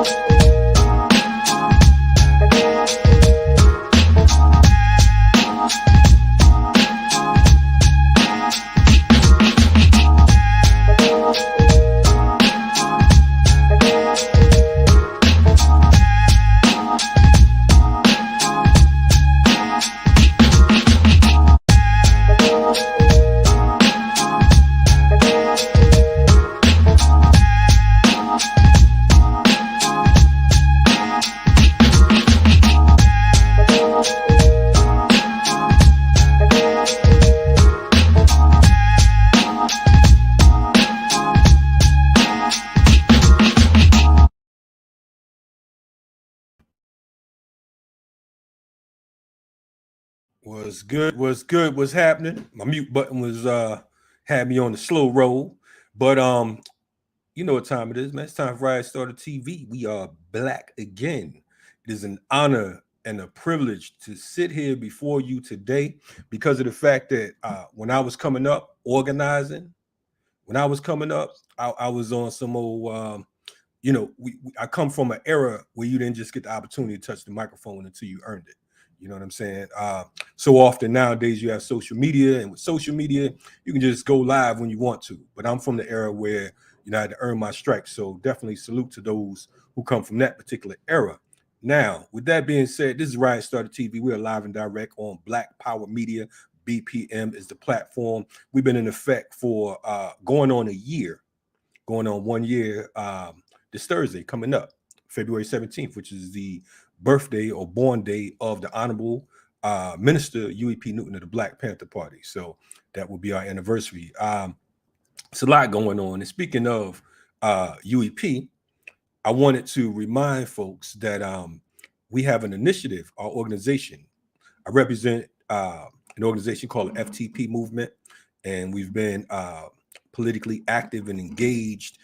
Was good. Was good. What's happening? My mute button was had me on the slow roll, but you know what time it is, man. It's time for Riot Starter TV. We are black again. It is an honor and a privilege to sit here before you today because of the fact that when I was coming up organizing, I was on some old. I come from an era where you didn't just get the opportunity to touch the microphone until you earned it. You know what I'm saying? So often nowadays you have social media, and with social media, you can just go live when you want to. But I'm from the era where I had to earn my stripes. So definitely salute to those who come from that particular era. Now, with that being said, this is Riot Starter TV. We are live and direct on Black Power Media. BPM is the platform. We've been in effect for going on 1 year. This Thursday coming up, February 17th, which is the birthday or born day of the Honorable Minister U.E.P. Newton of the Black Panther Party. So that will be our anniversary. It's a lot going on. And speaking of U.E.P., I wanted to remind folks that we have an initiative, our organization. I represent an organization called the FTP Movement, and we've been politically active and engaged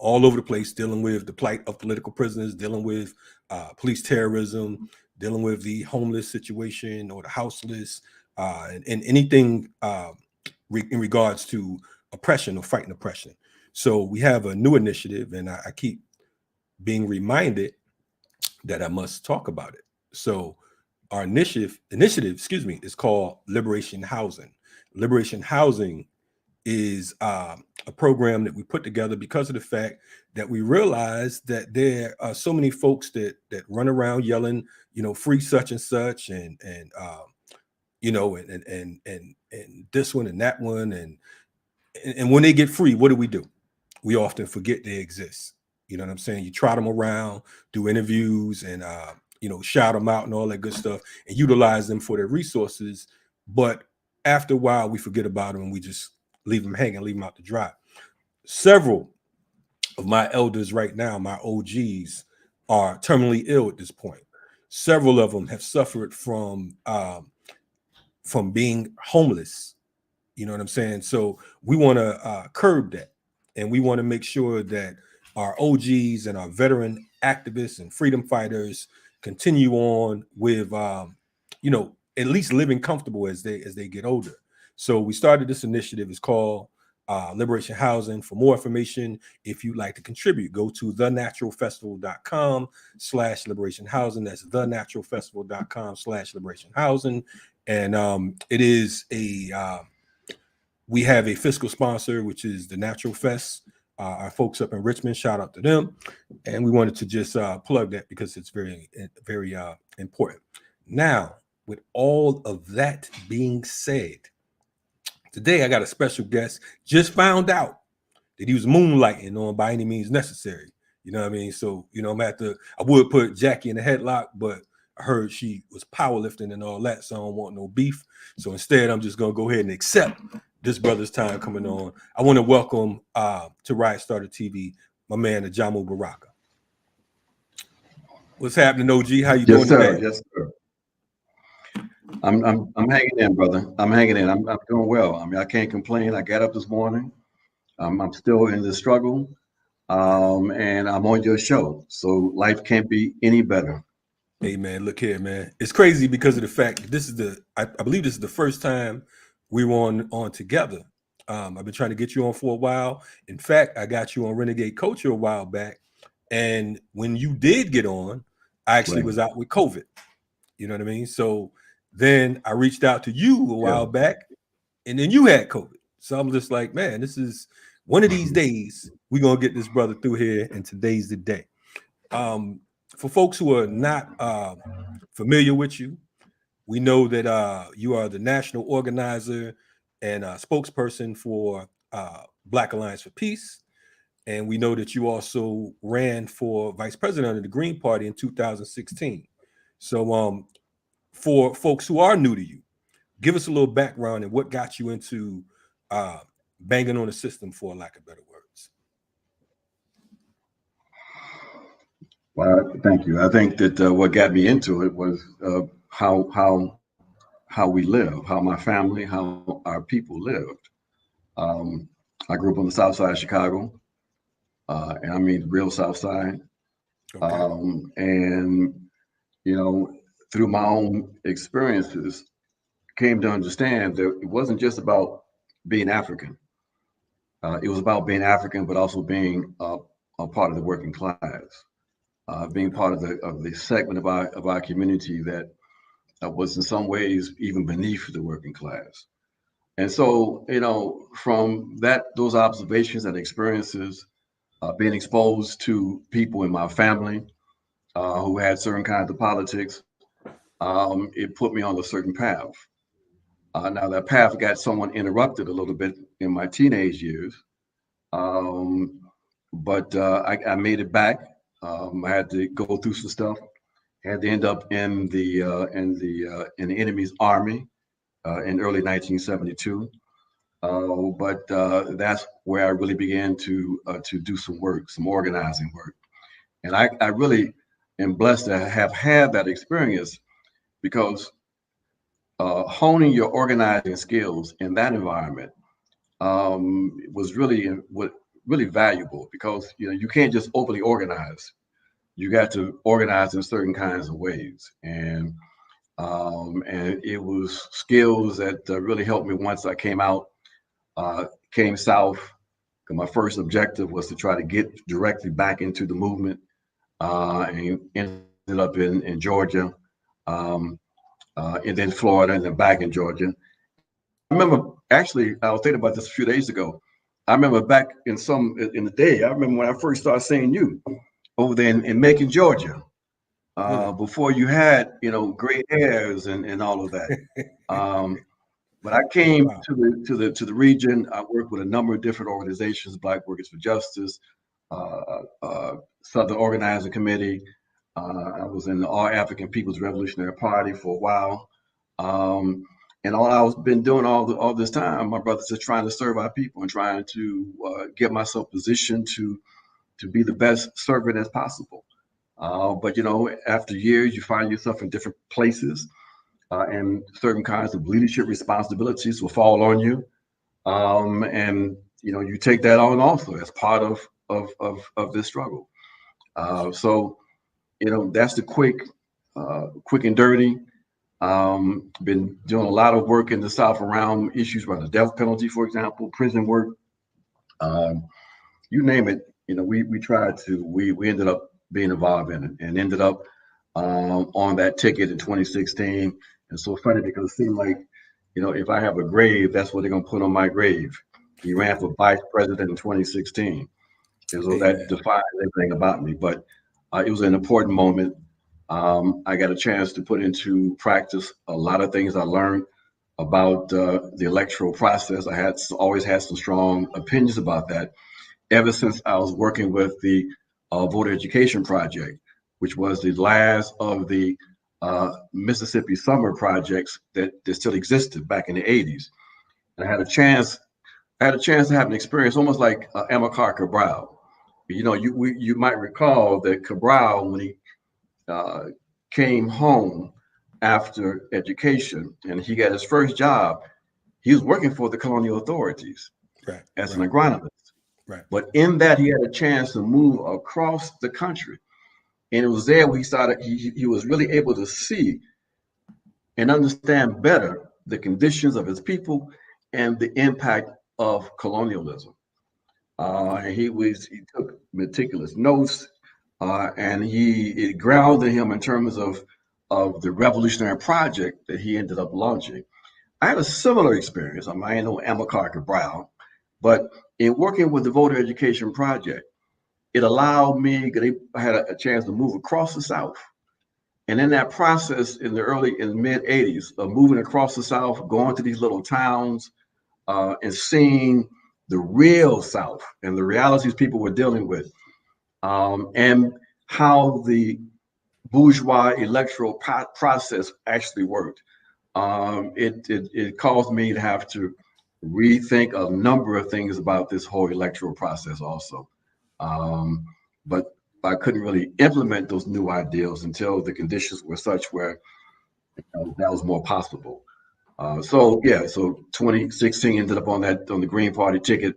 all over the place, dealing with the plight of political prisoners, dealing with police terrorism, dealing with the homeless situation or the houseless, and anything in regards to oppression or fighting oppression. So we have a new initiative, and I keep being reminded that I must talk about it. So our initiative, is called Liberation Housing. Liberation Housing is a program that we put together because of the fact that we realize that there are so many folks that run around yelling, free such and such, and this one and that one, and when they get free, what do? We often forget they exist. You know what I'm saying? You trot them around, do interviews, and shout them out and all that good stuff, and utilize them for their resources. But after a while, we forget about them and we just leave them hanging, leave them out to dry. Several of my elders right now, my OGs, are terminally ill at this point. Several of them have suffered from being homeless. You know what I'm saying? So we want to curb that, and we want to make sure that our OGs and our veteran activists and freedom fighters continue on with, at least living comfortable as they get older. So we started this initiative. It's called Liberation Housing. For more information, if you'd like to contribute, go to thenaturalfestival.com/liberation housing. That's thenaturalfestival.com/liberation housing. And it is we have a fiscal sponsor, which is the Natural Fest. Our folks up in Richmond, shout out to them. And we wanted to just plug that because it's very, very important. Now, with all of that being said, today I got a special guest. Just found out that he was moonlighting on By Any Means Necessary. You know what I mean? So, I would put Jackie in a headlock, but I heard she was powerlifting and all that, so I don't want no beef. So instead, I'm just going to go ahead and accept this brother's time coming on. I want to welcome to Riot Starter TV, my man, Ajamu Baraka. What's happening, OG? How you doing today? Yes, sir. I'm hanging in, brother. I'm hanging in. I'm doing well. I mean, I can't complain. I got up this morning. I'm still in the struggle, and I'm on your show. So life can't be any better. Hey, man, look here, man. It's crazy because of the fact that this is I believe this is the first time we were on together. I've been trying to get you on for a while. In fact, I got you on Renegade Culture a while back, And when you did get on, I actually Right. was out with COVID. You know what I mean? So then I reached out to you a Yeah. while back, and then you had COVID. So I'm just like, man, this is one of these days we're gonna get this brother through here, and today's the day. Um, for folks who are not familiar with you, we know that you are the national organizer and spokesperson for Black Alliance for Peace. And we know that you also ran for vice president of the Green Party in 2016. So, for folks who are new to you, give us a little background and what got you into uh, banging on the system, for lack of better words. Well, thank you. I think that what got me into it was how we live, how my family, how our people lived. Um, I grew up on the south side of Chicago, and I mean the real south side. Okay. And you know, through my own experiences, came to understand that it wasn't just about being African. It was about being African, but also being a part of the working class, being part of the segment of our community that was in some ways even beneath the working class. And so, you know, from those observations and experiences, being exposed to people in my family who had certain kinds of politics, it put me on a certain path. Now that path got somewhat interrupted a little bit in my teenage years, um, but I made it back. I had to go through some stuff. Had to end up in the enemy's army in early 1972. But that's where I really began to do some work, some organizing work. And I really am blessed to have had that experience because honing your organizing skills in that environment was really valuable because you know you can't just openly organize. You got to organize in certain kinds of ways, and it was skills that really helped me once I came out, came south. My first objective was to try to get directly back into the movement, and ended up in Georgia, um, and then Florida, and then back in Georgia. I remember actually, I was thinking about this a few days ago. I remember back in the day. I remember when I first started seeing you over there in Macon, Georgia, Really? before you had gray hairs and all of that. Um, but I came Wow. to the region. I worked with a number of different organizations: Black Workers for Justice, Southern Organizing Committee. I was in the All African People's Revolutionary Party for a while. Um, and all I was been doing all this time, my brothers, is trying to serve our people and trying to get myself positioned to be the best servant as possible. But after years, you find yourself in different places, and certain kinds of leadership responsibilities will fall on you, and you take that on also as part of this struggle. So that's the quick and dirty. Been doing a lot of work in the South around issues around the death penalty, for example, prison work. Um, you name it. We tried to. We ended up being involved in it and ended up on that ticket in 2016. And so funny because it seemed like, if I have a grave, that's what they're gonna put on my grave. He ran for vice president in 2016. And so that Amen. defines everything about me. But it was an important moment. I got a chance to put into practice a lot of things I learned about the electoral process. I had always had some strong opinions about that ever since I was working with the Voter Education Project, which was the last of the Mississippi summer projects that still existed back in the 80s. And I had a chance to have an experience almost like Amilcar Cabral. You might recall that Cabral, when he uh, came home after education and he got his first job, he was working for the colonial authorities Right. as an Right. agronomist. Right. But in that, he had a chance to move across the country. And it was there where he was really able to see and understand better the conditions of his people and the impact of colonialism. Yeah. He took meticulous notes. and it grounded him in terms of the revolutionary project that he ended up launching. I had a similar experience. I ain't no Emma Carter Brown, but in working with the Voter Education Project, it allowed me, I had a chance to move across the South. And in that process, in the mid 80s, of moving across the South, going to these little towns, and seeing the real South and the realities people were dealing with, and how the bourgeois electoral process actually worked. It caused me to have to rethink a number of things about this whole electoral process also. But I couldn't really implement those new ideals until the conditions were such where that was more possible. So 2016 ended up on the Green Party ticket.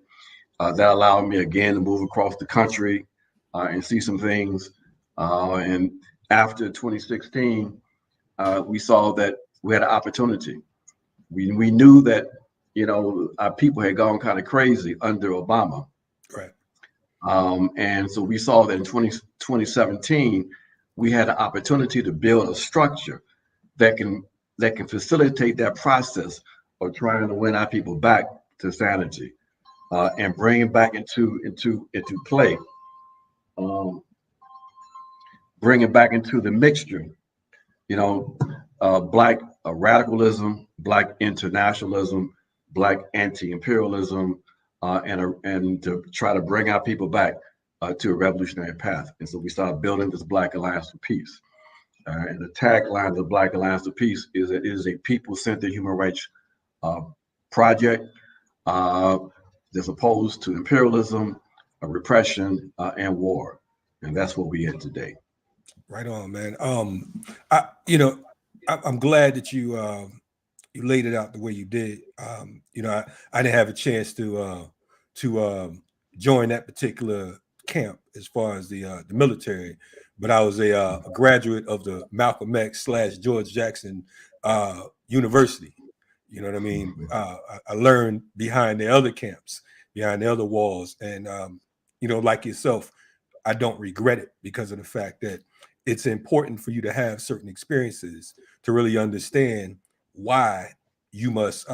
That allowed me again to move across the country and see some things. And after 2016, we saw that we had an opportunity. We knew that our people had gone kind of crazy under Obama. Right. And so we saw that in 2017, we had an opportunity to build a structure that can facilitate that process of trying to win our people back to sanity, and bring it back into play, bring it back into the mixture. Black radicalism, Black internationalism, Black anti-imperialism, and to try to bring our people back to a revolutionary path. And so we started building this Black Alliance for Peace. And the tagline of the Black Alliance for Peace is it is a people-centered human rights project that's opposed to imperialism, repression, and war. And that's what we in today. Right on, man. I'm glad that you laid it out the way you did. I didn't have a chance to join that particular camp as far as the military, but I was a graduate of the Malcolm X / George Jackson University. You know what I mean? I learned behind the other camps, behind the other walls, and like yourself, I don't regret it because of the fact that it's important for you to have certain experiences to really understand why you must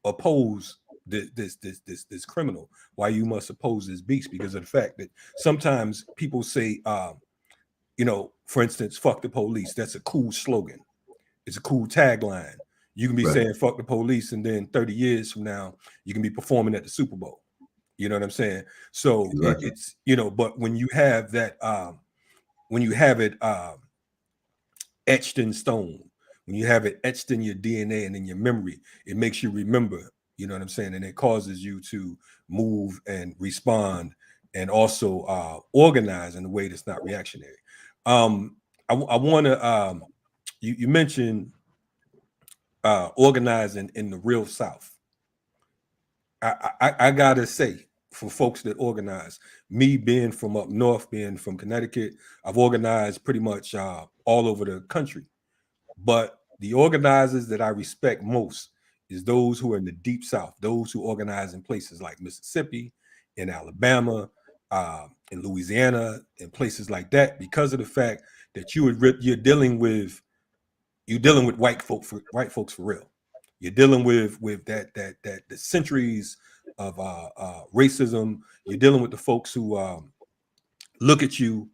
oppose this criminal, why you must oppose this beast, because of the fact that sometimes people say, for instance, fuck the police. That's a cool slogan. It's a cool tagline. You can be saying fuck the police, and then 30 years from now, you can be performing at the Super Bowl. You know what I'm saying? So Exactly. it's, but when you have that, when you have it etched in stone, when you have it etched in your DNA and in your memory, it makes you remember, you know what I'm saying? And it causes you to move and respond and also organize in a way that's not reactionary. I want to, you mentioned organizing in the real South. I gotta say, for folks that organize, me being from up north, being from Connecticut, I've organized pretty much all over the country. But the organizers that I respect most is those who are in the deep South, those who organize in places like Mississippi, in Alabama, in Louisiana, in places like that, because of the fact that you're dealing with white folks for real. You're dealing with that the centuries of racism. You're dealing with the folks who look at you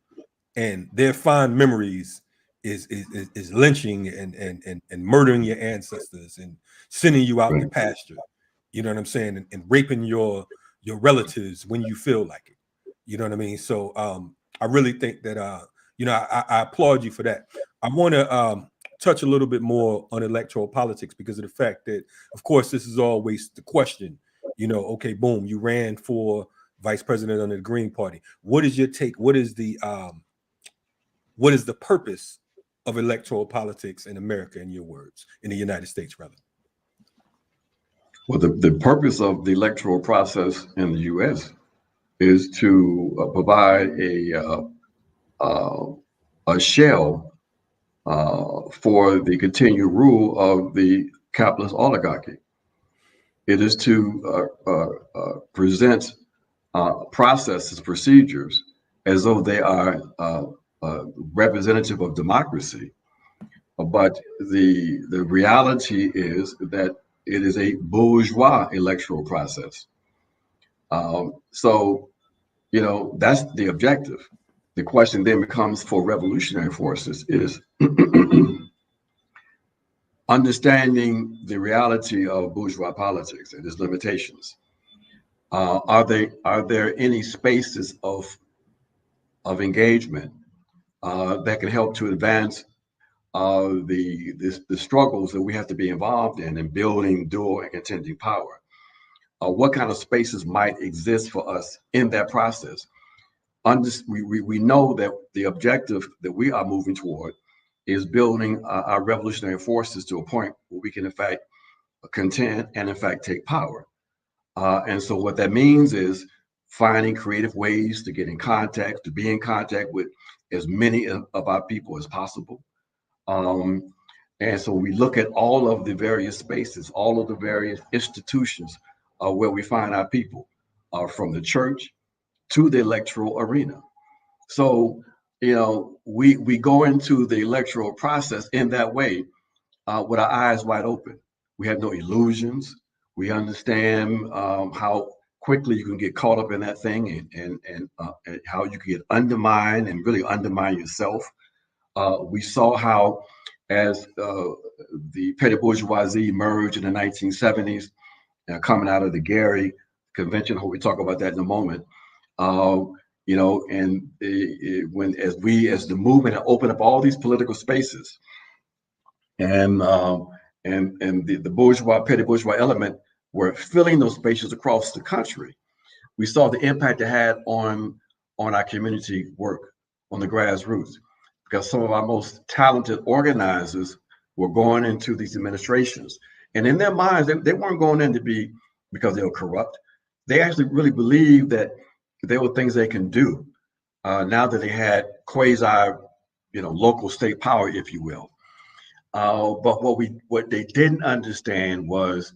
and their fond memories is lynching and murdering your ancestors and sending you out to pasture. You know what I'm saying? And raping your relatives when you feel like it. You know what I mean? So I really think that I applaud you for that. I want to touch a little bit more on electoral politics because of the fact that, of course, this is always the question. Okay, boom, you ran for vice president under the Green Party. What is your take? What is the purpose of electoral politics in America, in your words, in the United States, rather? Well, the purpose of the electoral process in the U.S. is to provide a shell for the continued rule of the capitalist oligarchy. It is to present processes, procedures as though they are representative of democracy. But the reality is that it is a bourgeois electoral process. So, that's the objective. The question then becomes for revolutionary forces is understanding the reality of bourgeois politics and its limitations. Are there any spaces of engagement that can help to advance the struggles that we have to be involved in building dual and contending power? What kind of spaces might exist for us in that process? We know that the objective that we are moving toward is building our revolutionary forces to a point where we can, in fact, contend and, in fact, take power. And so what that means is finding creative ways to get in contact, to be in contact with as many of our people as possible. Um, and so we look at all of the various spaces, all of the various institutions where we find our people, from the church to the electoral arena. So, we go into the electoral process in that way, with our eyes wide open. We have no illusions. We understand how quickly you can get caught up in that thing, and how you can get undermined and really undermine yourself. We saw how, as the petty bourgeoisie emerged in the 1970s, coming out of the Gary Convention. I hope we talk about that in a moment. Uh, and as the movement had opened up all these political spaces, and the bourgeois, petty bourgeois element were filling those spaces across the country. We saw the impact it had on our community work, on the grassroots, because some of our most talented organizers were going into these administrations, and in their minds, they weren't going in to be because they were corrupt. They actually really believed that there were things they can do, now that they had quasi, local state power, if you will. But what they didn't understand was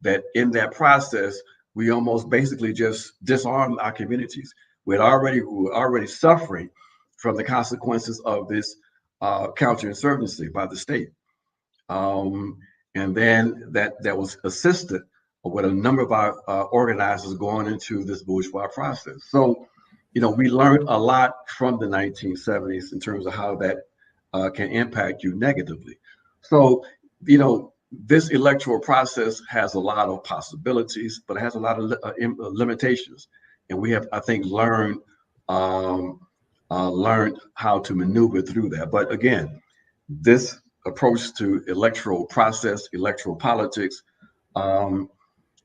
that in that process, we almost basically just disarmed our communities. We were already suffering from the consequences of this counterinsurgency by the state. Um, and then that was assisted with a number of our organizers going into this bourgeois process. So, we learned a lot from the 1970s in terms of how that can impact you negatively. So, this electoral process has a lot of possibilities, but it has a lot of limitations. And we have, I think, um, learned how to maneuver through that. But again, this approach to electoral process, electoral politics, um,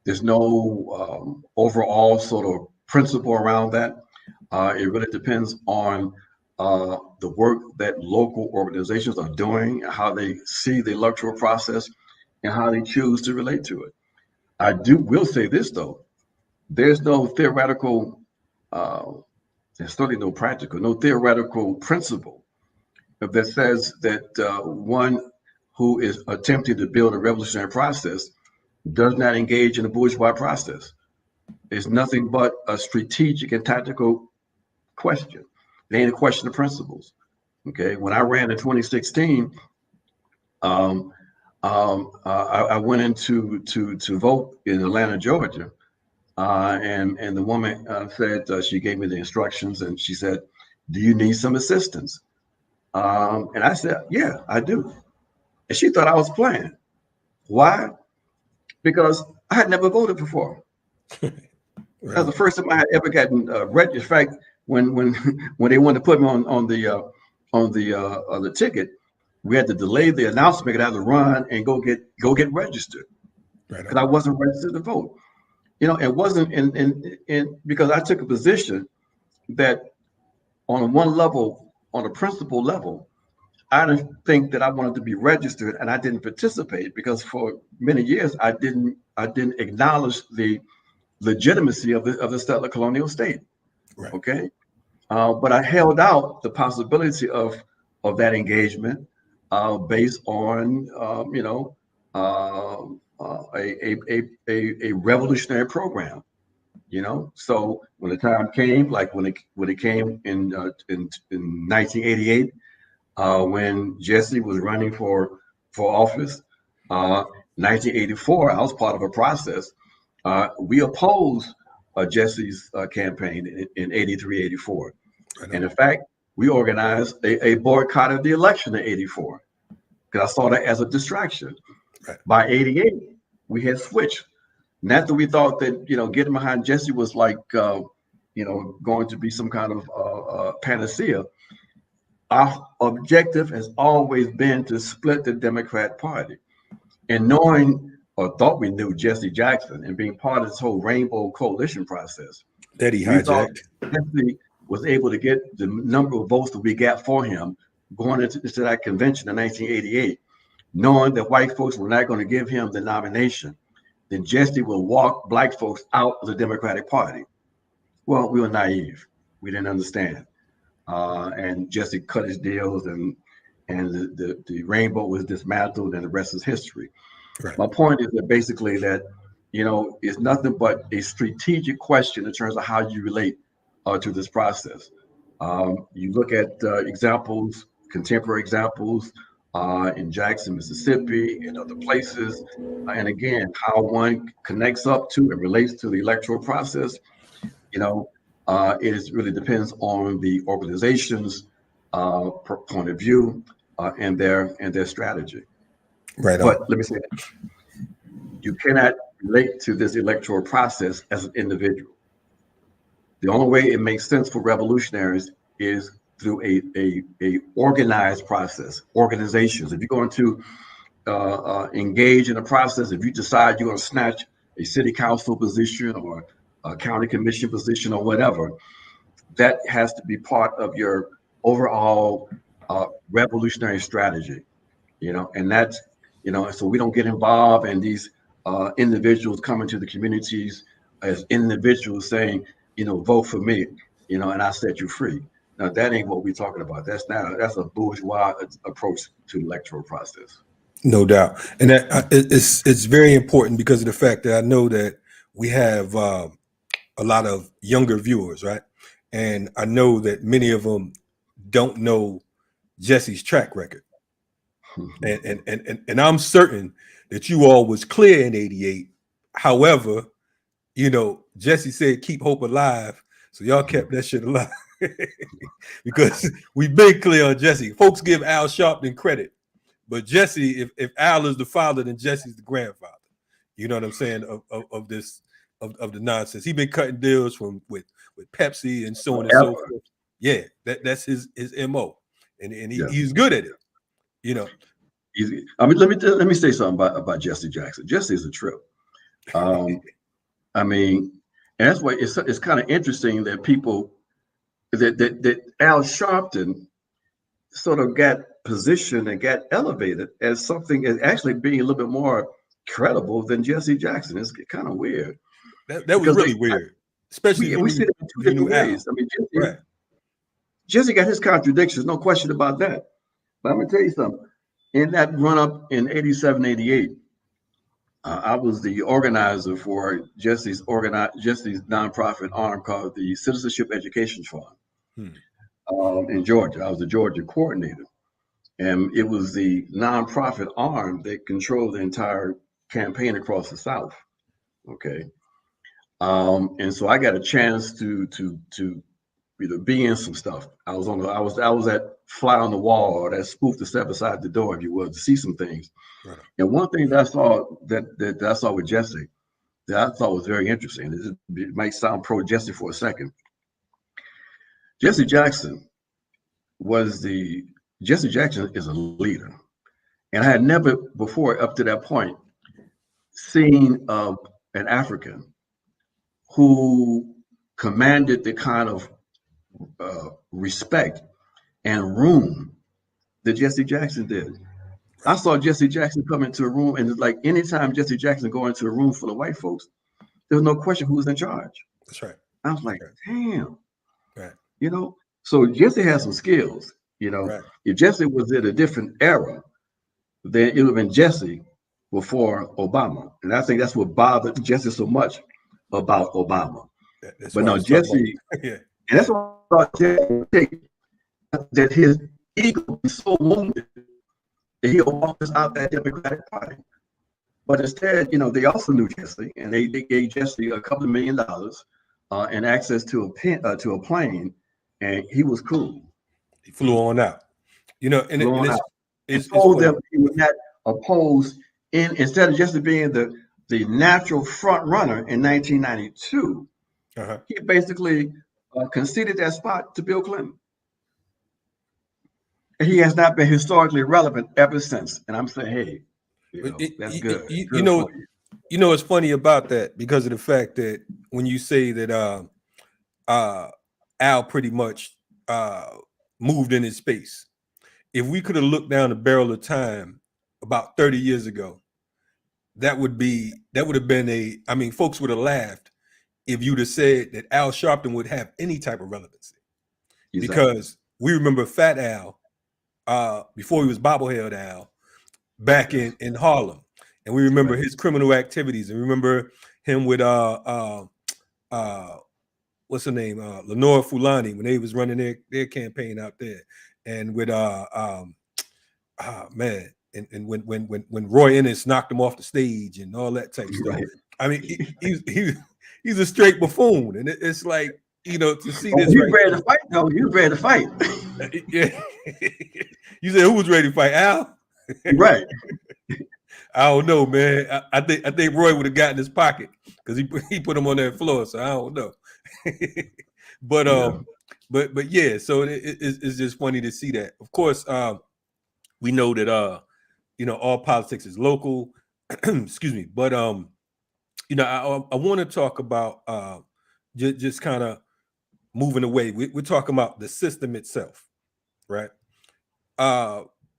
there's no overall sort of principle around that. It really depends on the work that local organizations are doing, how they see the electoral process, and how they choose to relate to it. Will say this though: there's no theoretical, uh, there's certainly no theoretical principle that says that one who is attempting to build a revolutionary process does not engage in the bourgeois process. It's nothing but a strategic and tactical question. It ain't a question of principles. Okay. When I ran in 2016, um, I went in to vote in Atlanta, Georgia, and the woman said, she gave me the instructions, and she said, "Do you need some assistance?" And I said, "Yeah, I do." And she thought I was playing. Why? Because I had never voted before. That was Right. the first time I had ever gotten registered. In fact, when when they wanted to put me on the ticket, we had to delay the announcement. I had to run and go get registered Right because I on. wasn't registered to vote. It wasn't in because I took a position that on one level, on a principal level, I didn't think that I wanted to be registered, and I didn't participate because for many years I didn't acknowledge the legitimacy of the settler colonial state. Right. Okay, but I held out the possibility of that engagement based on uh, a revolutionary program. So when the time came, like when it came in 1988, when Jesse was running for office, 1984, I was part of a process. We opposed Jesse's campaign in 83, 84. And in fact, we organized a boycott of the election in 84 because I saw that as a distraction. Right. By 88, we had switched. And after we thought that, getting behind Jesse was like, going to be some kind of panacea, our objective has always been to split the Democrat Party. And knowing or thought we knew Jesse Jackson and being part of this whole Rainbow Coalition process, that he we thought hijacked. Jesse was able to get the number of votes that we got for him going into that convention in 1988, knowing that white folks were not going to give him the nomination, then Jesse will walk black folks out of the Democratic Party. Well, we were naive. We didn't understand. And Jesse cut his deals, and the rainbow was dismantled, and the rest is history. Right. My point is that basically that, it's nothing but a strategic question in terms of how you relate to this process. You look at examples, contemporary examples in Jackson, Mississippi, and other places. And again, how one connects up to and relates to the electoral process, it really depends on the organization's point of view and their strategy. Right. But let me say that you cannot relate to this electoral process as an individual. The only way it makes sense for revolutionaries is through a organized process, organizations. If you're going to engage in a process, if you decide you're going to snatch a city council position or a county commission position or whatever, that has to be part of your overall revolutionary strategy, and that's, so we don't get involved in these individuals coming to the communities as individuals saying, vote for me, and I set you free. Now, that ain't what we're talking about. That's a bourgeois approach to the electoral process. No doubt. And that it's very important because of the fact that I know that we have a lot of younger viewers, right? And I know that many of them don't know Jesse's track record. And I'm certain that you all was clear in 88. However, Jesse said keep hope alive. So y'all kept that shit alive. Because we've been clear on Jesse. Folks give Al Sharpton credit. But Jesse, if Al is the father, then Jesse's the grandfather. You know what I'm saying? Of the nonsense. He's been cutting deals with Pepsi and so on and so forth. Yeah, that's his MO. And he's good at it. I mean, let me say something about Jesse Jackson. Jesse is a trip. I mean, and that's why it's kind of interesting that people that Al Sharpton sort of got positioned and got elevated as something as actually being a little bit more credible than Jesse Jackson. It's kind of weird. That was really weird, especially we see it in two different ways. I mean, Jesse got his contradictions, no question about that. But I'm gonna tell you something. In that run up in 87, 88, I was the organizer for Jesse's nonprofit arm called the Citizenship Education Fund in Georgia. I was the Georgia coordinator. And it was the nonprofit arm that controlled the entire campaign across the South. Okay. And so I got a chance to be in some stuff. I was at fly on the wall, or that spoof to step aside the door, if you will, to see some things. Right. And one thing that I saw that I saw with Jesse that I thought was very interesting. It might sound pro Jesse for a second. Jesse Jackson is a leader, and I had never before up to that point seen an African who commanded the kind of respect and room that Jesse Jackson did. I saw Jesse Jackson come into a room, and it's like anytime Jesse Jackson go into a room full of white folks, there was no question who was in charge. That's right. I was like, damn. Right. So Jesse has some skills. Right. If Jesse was in a different era, then it would have been Jesse before Obama. And I think that's what bothered Jesse so much about Obama. That's But what I no, was talking Jesse, about. Yeah. and that's what I thought Jesse would take, that his ego is so wounded that he'll walk us out that Democratic Party. But instead, they also knew Jesse, and they gave Jesse a couple of $1 million and access to a plane, and he was cool. He flew on out. And, Flew on it's out. And it's told them funny. he would not oppose instead of just being the natural front runner in 1992. Uh-huh. He basically conceded that spot to Bill Clinton. And he has not been historically relevant ever since. And I'm saying, hey, that's good. Good for you. It's funny about that because of the fact that when you say that Al pretty much moved in his space. If we could have looked down the barrel of time about 30 years ago, that would have been folks would have laughed if you'd have said that Al Sharpton would have any type of relevancy. Exactly. Because we remember Fat Al before he was bobblehead Al back in Harlem. And we remember his criminal activities, and remember him with what's her name, Lenora Fulani, when they was running their campaign out there, and with man, and when Roy Ennis knocked him off the stage and all that type stuff. Right. I mean, he's a straight buffoon, and it's like to see this. He's ready to fight, though. He was ready to fight. Yeah, you said who was ready to fight? Al. Right. I don't know, man. I think Roy would have gotten his pocket because he put him on that floor. So I don't know. But yeah. So it's just funny to see that. Of course, we know that all politics is local. Excuse me, but I want to talk about just kind of moving away. We're talking about the system itself, right?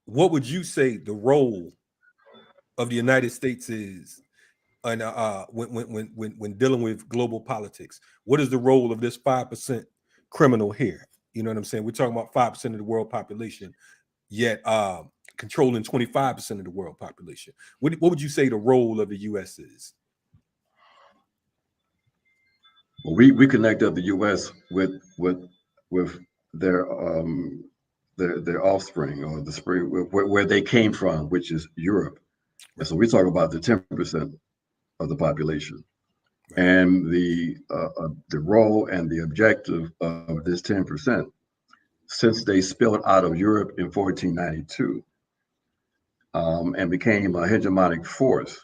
What would you say the role of the United States is, and when dealing with global politics? What is the role of this 5% criminal here? You know what I'm saying? We're talking about 5% of the world population, yet controlling 25% of the world population. What would you say the role of the U.S. is? Well, we connect up the U.S. with their offspring, or the spring where they came from, which is Europe. And so we talk about the 10% of the population, and the role and the objective of this 10%, since they spilled out of Europe in 1492 and became a hegemonic force.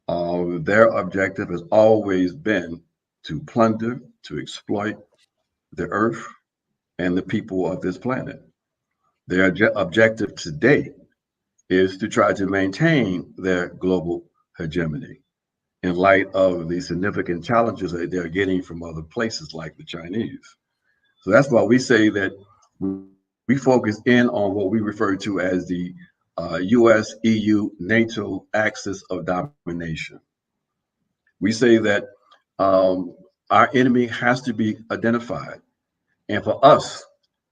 Their objective has always been to plunder, to exploit the earth and the people of this planet. Their objective today is to try to maintain their global hegemony in light of the significant challenges that they're getting from other places like the Chinese. So that's why we say that we focus in on what we refer to as the US, EU, NATO axis of domination. We say that our enemy has to be identified. And for us,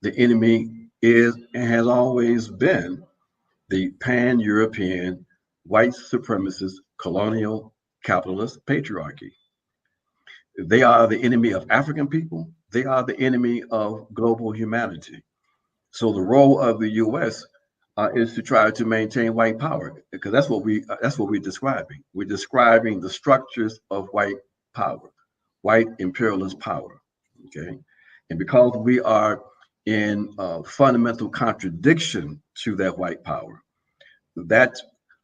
the enemy is and has always been the pan-European white supremacist colonial capitalist patriarchy. They are the enemy of African people. They are the enemy of global humanity. So the role of the U.S. Is to try to maintain white power, because that's what we're describing. We're describing the structures of white power, white imperialist power. Okay, and because we are in fundamental contradiction to that white power, that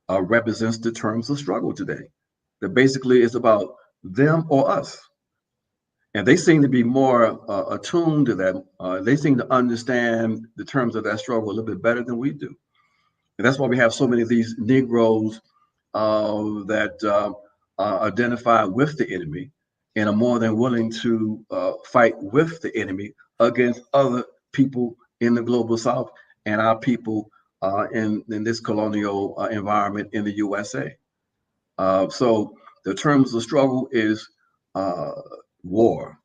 represents the terms of struggle today. That basically is about them or us. And they seem to be more attuned to that. They seem to understand the terms of that struggle a little bit better than we do. And that's why we have so many of these Negroes that identify with the enemy and are more than willing to fight with the enemy against other people in the global South and our people in this colonial environment in the USA. So the terms of struggle is war.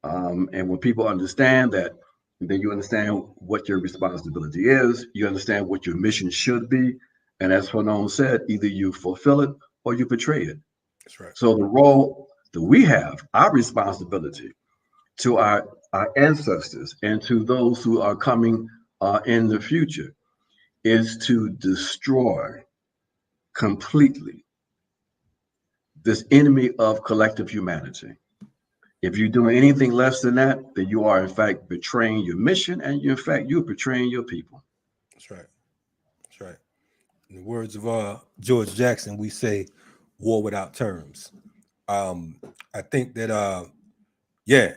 And when people understand that, then you understand what your responsibility is, you understand what your mission should be. And as Fanon said, either you fulfill it or you betray it. That's right. So the role that we have our responsibility to our ancestors and to those who are coming in the future is to destroy completely this enemy of collective humanity. If you're doing anything less than that, then you are in fact betraying your mission, and you're betraying your people. That's right. That's right. In the words of George Jackson, we say war without terms. I think that yeah,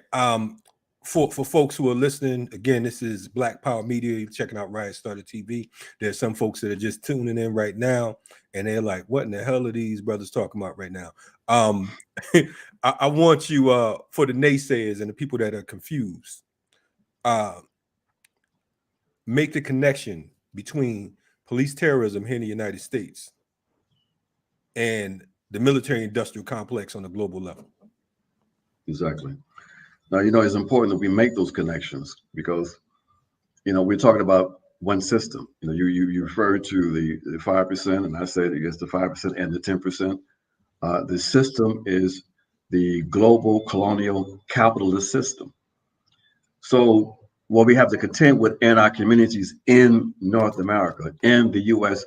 for folks who are listening, again, this is Black Power Media. You're checking out Riot Starter TV. There's some folks that are just tuning in right now, and they're like, "What in the hell are these brothers talking about right now?" I want you, for the naysayers and the people that are confused, make the connection between police terrorism here in the United States and the military-industrial complex on a global level. Exactly. Now, it's important that we make those connections because, we're talking about one system. You referred to the 5%, and I said it's the 5% and the 10%. The system is the global colonial capitalist system. So what we have to contend with in our communities in North America, in the U.S.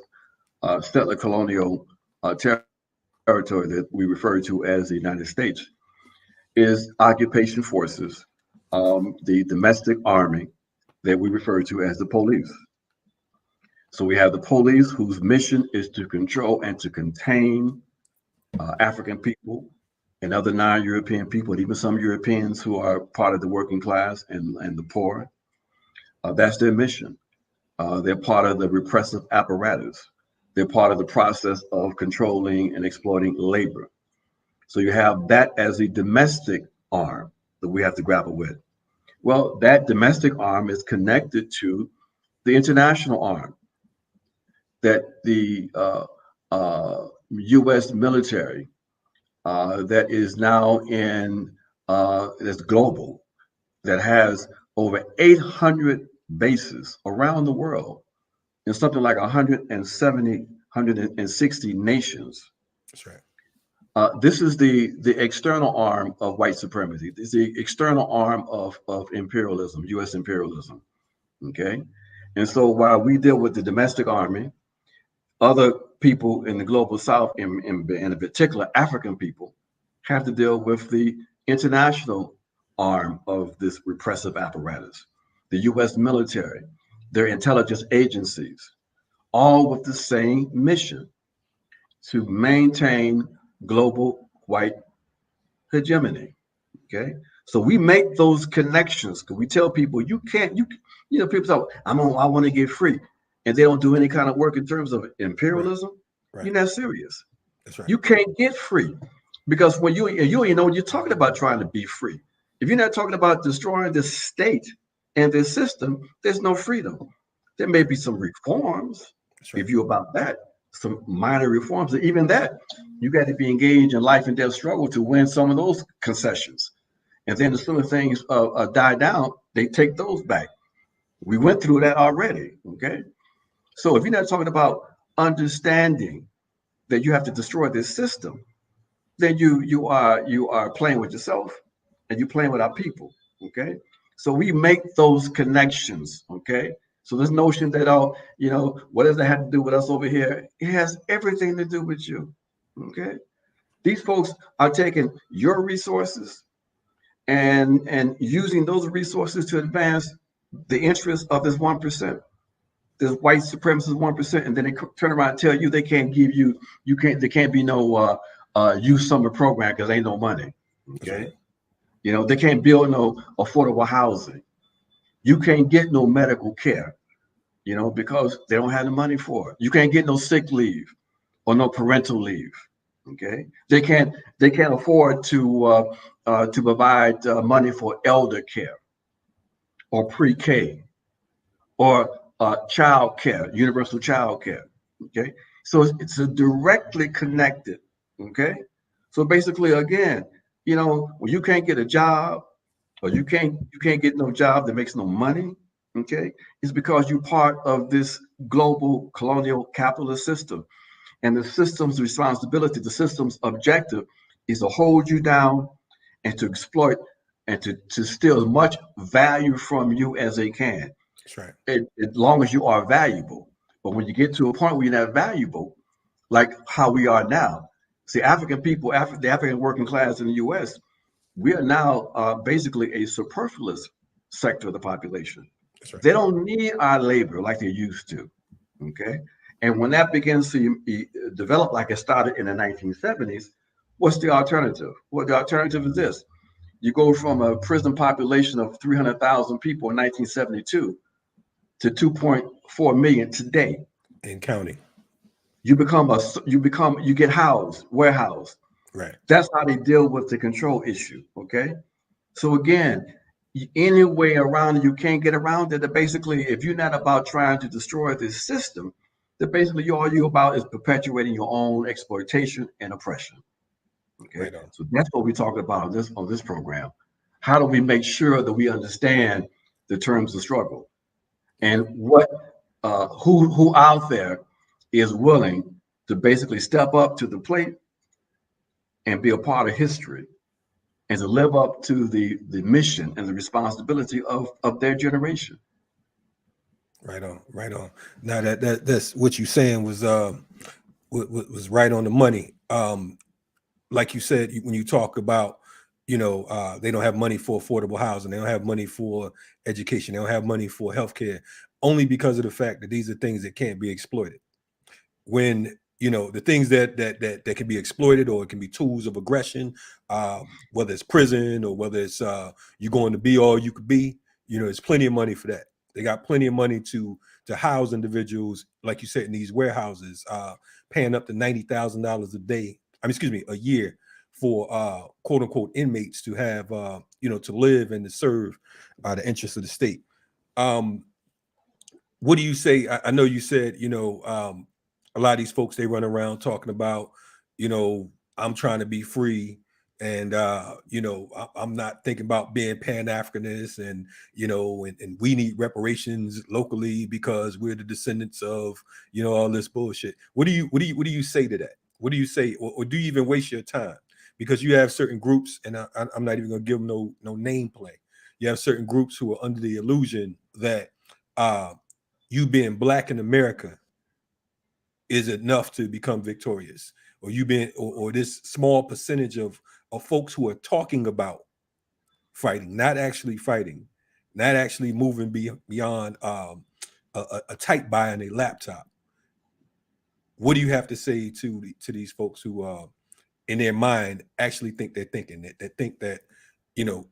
Settler colonial territory that we refer to as the United States, is occupation forces, the domestic army that we refer to as the police. So we have the police whose mission is to control and to contain African people and other non-European people, and even some Europeans who are part of the working class and the poor. That's their mission. They're part of the repressive apparatus. They're part of the process of controlling and exploiting labor. So you have that as the domestic arm that we have to grapple with. Well, that domestic arm is connected to the international arm that the U.S. military that is now that's global, that has over 800 bases around the world in something like 160 nations. That's right. This is the external arm of white supremacy. This is the external arm of imperialism, U.S. imperialism. Okay, and so while we deal with the domestic army, other people in the global South, in particular African people, have to deal with the international arm of this repressive apparatus, the U.S. military, their intelligence agencies, all with the same mission: to maintain global white hegemony. Okay, so we make those connections because we tell people you can't. People say, I want to get free, and they don't do any kind of work in terms of imperialism. Right. You're not serious. That's right. You can't get free because when you're talking about trying to be free. If you're not talking about destroying the state and this system, there's no freedom. There may be some reforms if you're about that, some minor reforms. Even that, you got to be engaged in life and death struggle to win some of those concessions. And then as soon as things die down, they take those back. We went through that already. Okay, so if you're not talking about understanding that you have to destroy this system, then you are playing with yourself and you're playing with our people. Okay, so we make those connections. Okay, so this notion that what does that have to do with us over here? It has everything to do with you. Okay, these folks are taking your resources and using those resources to advance the interests of this 1%, this white supremacist 1%, and then they turn around and tell you they can't give you, there can't be no youth summer program because ain't no money. Okay, they can't build no affordable housing. You can't get no medical care, because they don't have the money for it. You can't get no sick leave or no parental leave. Okay, they can't afford to provide money for elder care or pre-K or child care, universal child care. Okay, so it's directly connected. Okay, so basically, again, when you can't get a job or you can't get no job that makes no money. Okay, it's because you're part of this global colonial capitalist system. And the system's responsibility, the system's objective is to hold you down and to exploit and to steal as much value from you as they can, That's right. as long as you are valuable. But when you get to a point where you're not valuable, like how we are now, see, African people, the African working class in the U.S., we are now basically a superfluous sector of the population. That's right. They don't need our labor like they used to. Okay. And when that begins to develop like it started in the 1970s, what's the alternative? Well, the alternative is this. You go from a prison population of 300,000 people in 1972 to 2.4 million today. And counting. You get warehoused. Right. That's how they deal with the control issue. Okay. So again, any way around it, you can't get around it. That basically, if you're not about trying to destroy this system, that basically all you're about is perpetuating your own exploitation and oppression. Okay, Right on. so that's what we're talking about on this program. How do we make sure that we understand the terms of struggle and what who out there is willing to basically step up to the plate and be a part of history and to live up to the mission and the responsibility of their generation. Right on. Right on. Now that's what you saying was right on the money. Like you said, when you talk about, they don't have money for affordable housing, they don't have money for education, they don't have money for healthcare, only because of the fact that these are things that can't be exploited. When the things that can be exploited, or it can be tools of aggression, whether it's prison or whether it's you going to be all you could be, there's plenty of money for that. They got plenty of money to house individuals, like you said, in these warehouses, paying up to $90,000 a day. I mean, excuse me, a year for quote unquote inmates to have to live and to serve the interests of the state. What do you say? I know you said, a lot of these folks, they run around talking about, I'm trying to be free. And, I'm not thinking about being Pan-Africanist and we need reparations locally because we're the descendants of, all this bullshit. What do you say to that? What do you say? Or do you even waste your time? Because you have certain groups, and I'm not even going to give them no name play. You have certain groups who are under the illusion that, you being Black in America is enough to become victorious, or you being, or this small percentage of folks who are talking about fighting, not actually fighting, not actually moving beyond a type by on a laptop. What do you have to say to these folks who, in their mind, actually think they're thinking that think that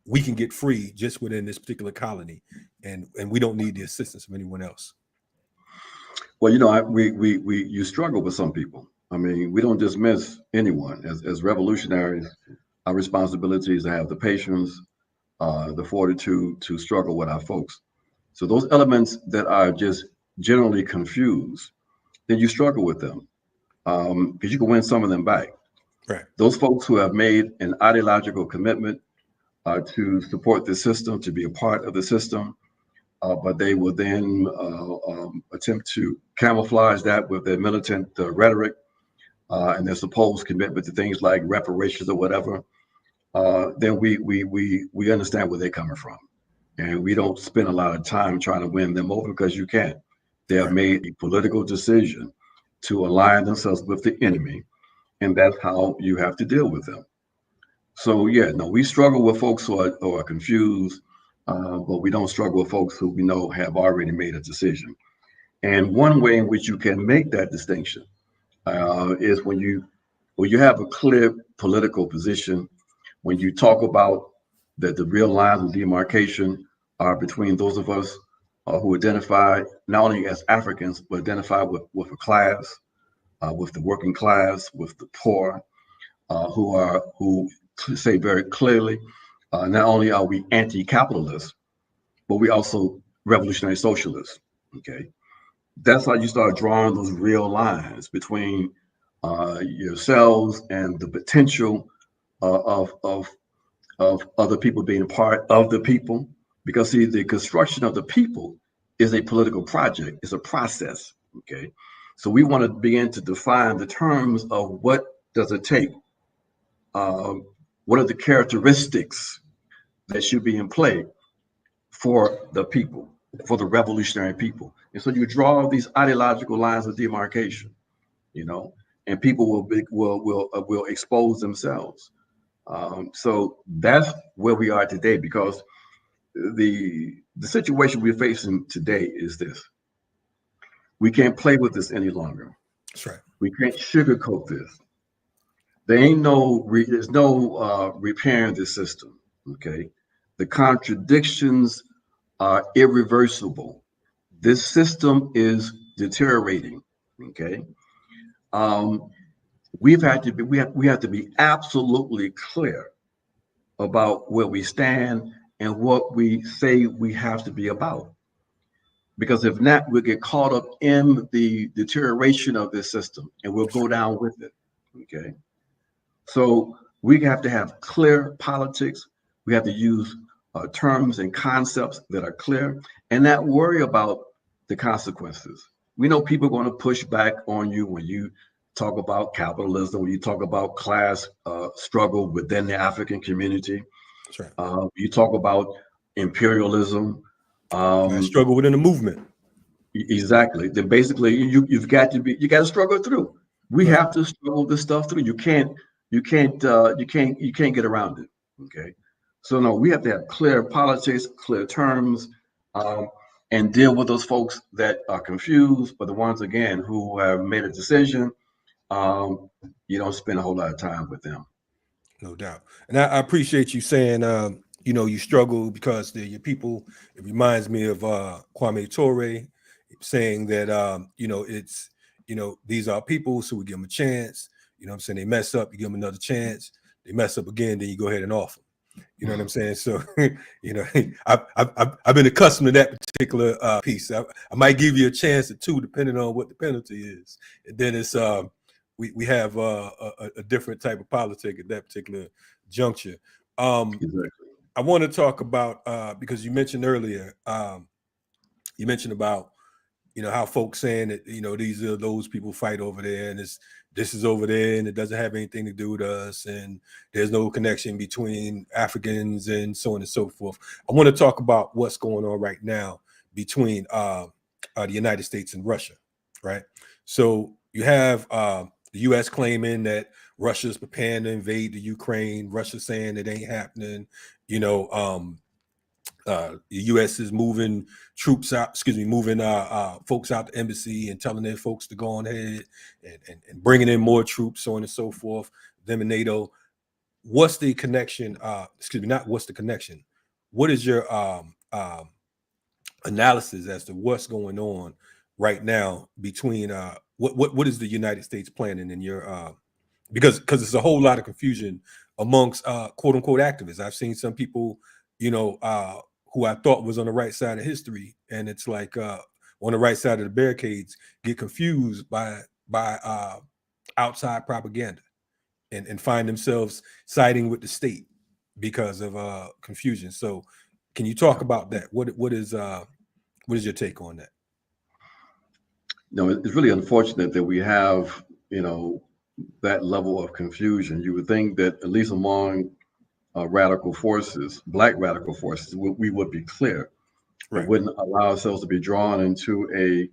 we can get free just within this particular colony, and we don't need the assistance of anyone else? Well, you struggle with some people. I mean, we don't dismiss anyone as revolutionaries. Our responsibility is to have the patience, the fortitude to struggle with our folks. So those elements that are just generally confused, then you struggle with them because you can win some of them back. Right. Those folks who have made an ideological commitment to support the system, to be a part of the system, but they will then attempt to camouflage that with their militant rhetoric and their supposed commitment to things like reparations or whatever. Then we understand where they're coming from, and we don't spend a lot of time trying to win them over because you can't. They have made a political decision to align themselves with the enemy, and that's how you have to deal with them. So yeah, no, we struggle with folks who are confused, but we don't struggle with folks who we know have already made a decision. And one way in which you can make that distinction is when you have a clear political position, when you talk about that the real lines of demarcation are between those of us who identify not only as Africans, but identify with a class, with the working class, with the poor, who say very clearly, not only are we anti-capitalist, but we also revolutionary socialists. Okay, that's how you start drawing those real lines between yourselves and the potential of other people being part of the people. Because see, the construction of the people is a political project. It's a process. Okay, so we want to begin to define the terms of what does it take what are the characteristics that should be in play for the people, for the revolutionary people. And so you draw these ideological lines of demarcation, you know, and people will expose themselves. So that's where we are today, because the situation we're facing today is this: we can't play with this any longer. That's right. We can't sugarcoat this. There's no repairing this system. Okay, the contradictions are irreversible. This system is deteriorating. Okay, um, we have to be absolutely clear about where we stand and what we say we have to be about. Because if not, we'll get caught up in the deterioration of this system and we'll go down with it. Okay. So we have to have clear politics. We have to use terms and concepts that are clear and not worry about the consequences. We know people are going to push back on you when you talk about capitalism, when you talk about class struggle within the African community. That's right. You talk about imperialism. I struggle within the movement. Exactly. Then basically you got to struggle through. We Right. have to struggle this stuff through. You can't get around it. Okay. So no, we have to have clear politics, clear terms, um, and deal with those folks that are confused, but the ones again who have made a decision, um, you don't spend a whole lot of time with them. No doubt. And I appreciate you saying, you struggle because they're your people. It reminds me of Kwame Ture saying that, it's, these are people, so we give them a chance. You know what I'm saying? They mess up, you give them another chance. They mess up again, then you go ahead and offer them. You know what I'm saying? So, I've been accustomed to that particular piece. I might give you a chance or two, depending on what the penalty is. And then it's, we have a different type of politic at that particular juncture. Exactly. I want to talk about because you mentioned earlier, you mentioned about how folks saying that these are those people fight over there, and this is over there, and it doesn't have anything to do with us, and there's no connection between Africans and so on and so forth. I want to talk about what's going on right now between the United States and Russia, right? So you have the U.S. claiming that Russia's preparing to invade the Ukraine. Russia saying it ain't happening. The U.S. is moving troops out, moving folks out the embassy and telling their folks to go on ahead and bringing in more troops, so on and so forth. Them and NATO. What's the connection? Not what's the connection. What is your analysis as to what's going on right now between what is the United States planning in your because it's a whole lot of confusion amongst quote unquote activists. I've seen some people, who I thought was on the right side of history, and it's like on the right side of the barricades, get confused by outside propaganda and find themselves siding with the state because of confusion. So, can you talk about that? What is your take on that? No, it's really unfortunate that we have, that level of confusion. You would think that at least among radical forces, black radical forces, we would be clear. It Right. wouldn't allow ourselves to be drawn into a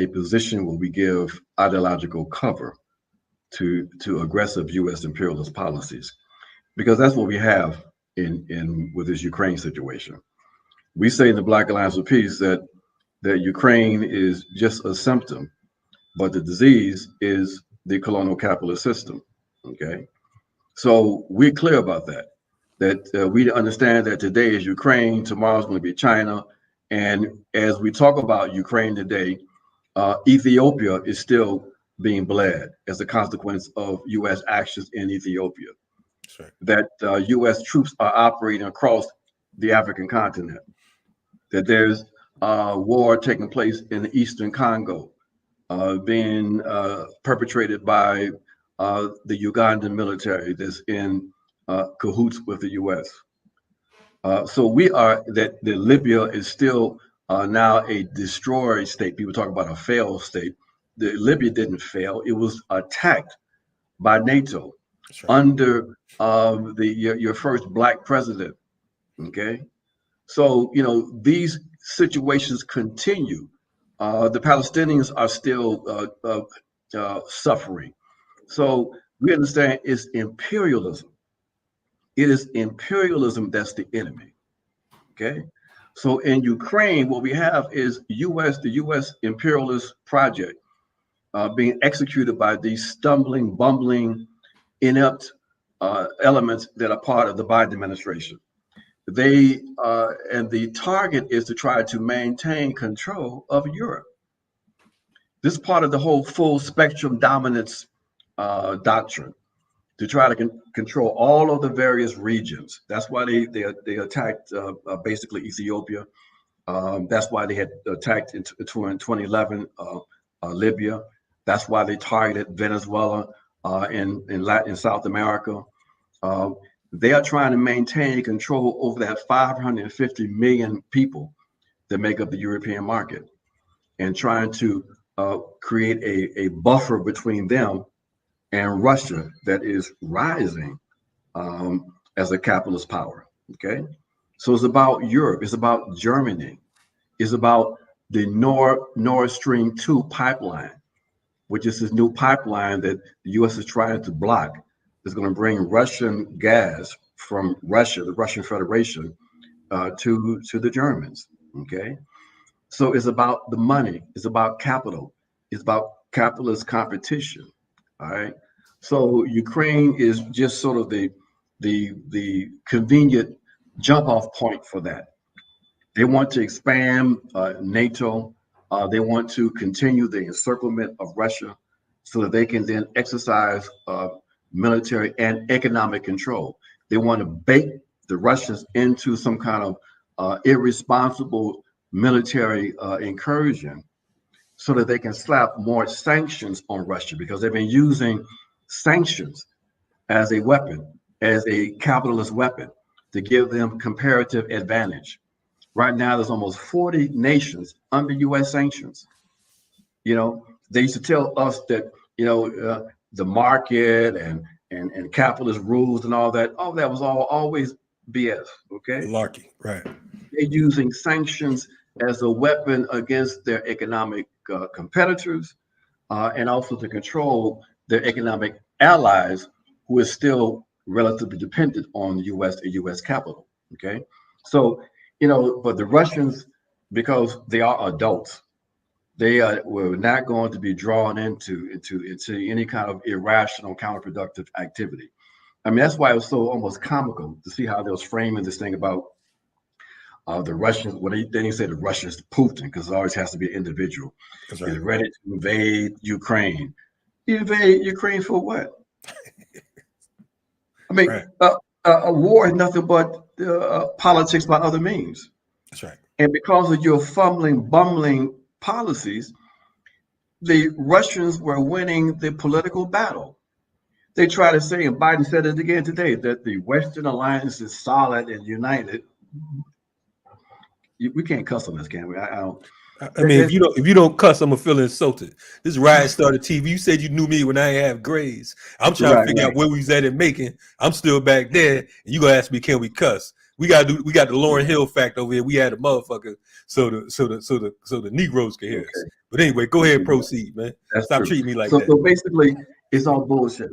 position where we give ideological cover to aggressive U.S. imperialist policies, because that's what we have in with this Ukraine situation. We say in the Black Alliance for Peace that Ukraine is just a symptom, but the disease is the colonial capitalist system. Okay, so we're clear about that. That we understand that today is Ukraine, tomorrow is going to be China, and as we talk about Ukraine today, Ethiopia is still being bled as a consequence of U.S. actions in Ethiopia. Right. That U.S. troops are operating across the African continent. That there's war taking place in the Eastern Congo, being perpetrated by the Ugandan military that's in cahoots with the U.S. So we are that Libya is still now a destroyed state. People talk about a failed state. Libya didn't fail; it was attacked by NATO. That's right. under your first black president. Okay, so these situations continue. The Palestinians are still suffering. So we understand it's imperialism. It is imperialism that's the enemy. Okay. So in Ukraine, what we have is the U.S. imperialist project being executed by these stumbling, bumbling, inept elements that are part of the Biden administration. And the target is to try to maintain control of Europe. This is part of the whole full spectrum dominance doctrine to try to control all of the various regions. That's why they attacked basically Ethiopia. That's why they had attacked in 2011 Libya. That's why they targeted Venezuela in South America. Uh, they are trying to maintain control over that 550 million people that make up the European market, and trying to create a buffer between them and Russia that is rising as a capitalist power. Okay, so it's about Europe. It's about Germany. It's about the Nord Stream 2 pipeline, which is this new pipeline that the U.S. is trying to block. It's going to bring Russian gas from Russia, the Russian Federation, to the Germans. Okay, so it's about the money. It's about capital. It's about capitalist competition. All right. So Ukraine is just sort of the convenient jump off point for that. They want to expand NATO. They want to continue the encirclement of Russia so that they can then exercise military and economic control. They want to bait the Russians into some kind of irresponsible military incursion so that they can slap more sanctions on Russia, because they've been using sanctions as a weapon, as a capitalist weapon, to give them comparative advantage. Right now, there's almost 40 nations under U.S. sanctions. They used to tell us that the market and capitalist rules and all that was always BS. Okay, Malarkey, right? they're using sanctions as a weapon against their economic competitors, and also to control their economic allies, who is still relatively dependent on the U.S. and U.S. capital. Okay, so but the Russians, because they are adults, they were not going to be drawn into any kind of irrational, counterproductive activity. I mean, that's why it was so almost comical to see how they was framing this thing about the Russians. Well, they didn't say the Russians, Putin, because it always has to be an individual. That's Is right. ready to invade Ukraine. Invade Ukraine for what? I mean, Right. a war is nothing but politics by other means. That's right. And because of your fumbling, bumbling policies, the Russians were winning the political battle. They try to say, and Biden said it again today, that the Western alliance is solid and united. We can't cuss on this, can we? I don't. I mean, if you don't cuss, I'm gonna feel insulted. This riot started TV. You said you knew me when I ain't have grades. I'm trying to figure out where we was at in Macon. I'm still back there, and you gonna ask me, can we cuss? We got the Lauryn Hill fact over here. We had a motherfucker so the Negroes can hear us. But anyway, go ahead and proceed, man. That's Stop true. treating me like So that. basically, it's all bullshit.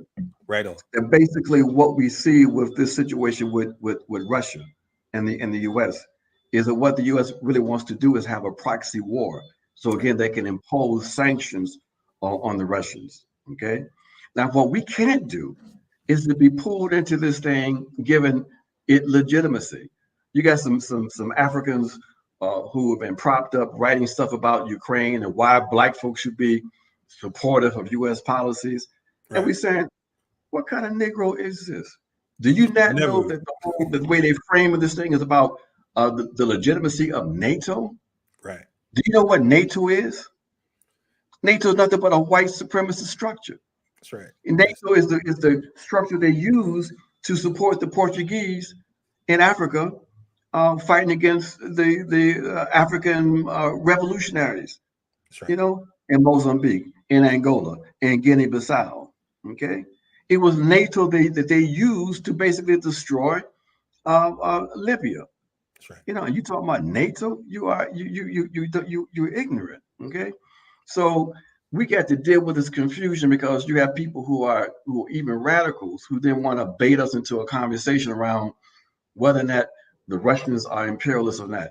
Right on. And basically, what we see with this situation with Russia and the U.S. is that what the U.S. really wants to do is have a proxy war. So again, they can impose sanctions on the Russians. Okay. Now, what we can't do is to be pulled into this thing, given it legitimacy. You got some Africans who have been propped up writing stuff about Ukraine and why Black folks should be supportive of U.S. policies, and we're saying, what kind of Negro is this? Do you not know that the way they frame this thing is about the legitimacy of NATO? Right. Do you know what NATO is? NATO is nothing but a white supremacist structure. That's right. And NATO is the structure they use to support the Portuguese in Africa, fighting against the African revolutionaries. That's right. In Mozambique, in Angola, in Guinea-Bissau. Okay. It was NATO that they used to basically destroy Libya. That's right. You know, you talking about NATO? You're ignorant. Okay, so we got to deal with this confusion because you have people who are even radicals who then want to bait us into a conversation around whether or not the Russians are imperialists or not.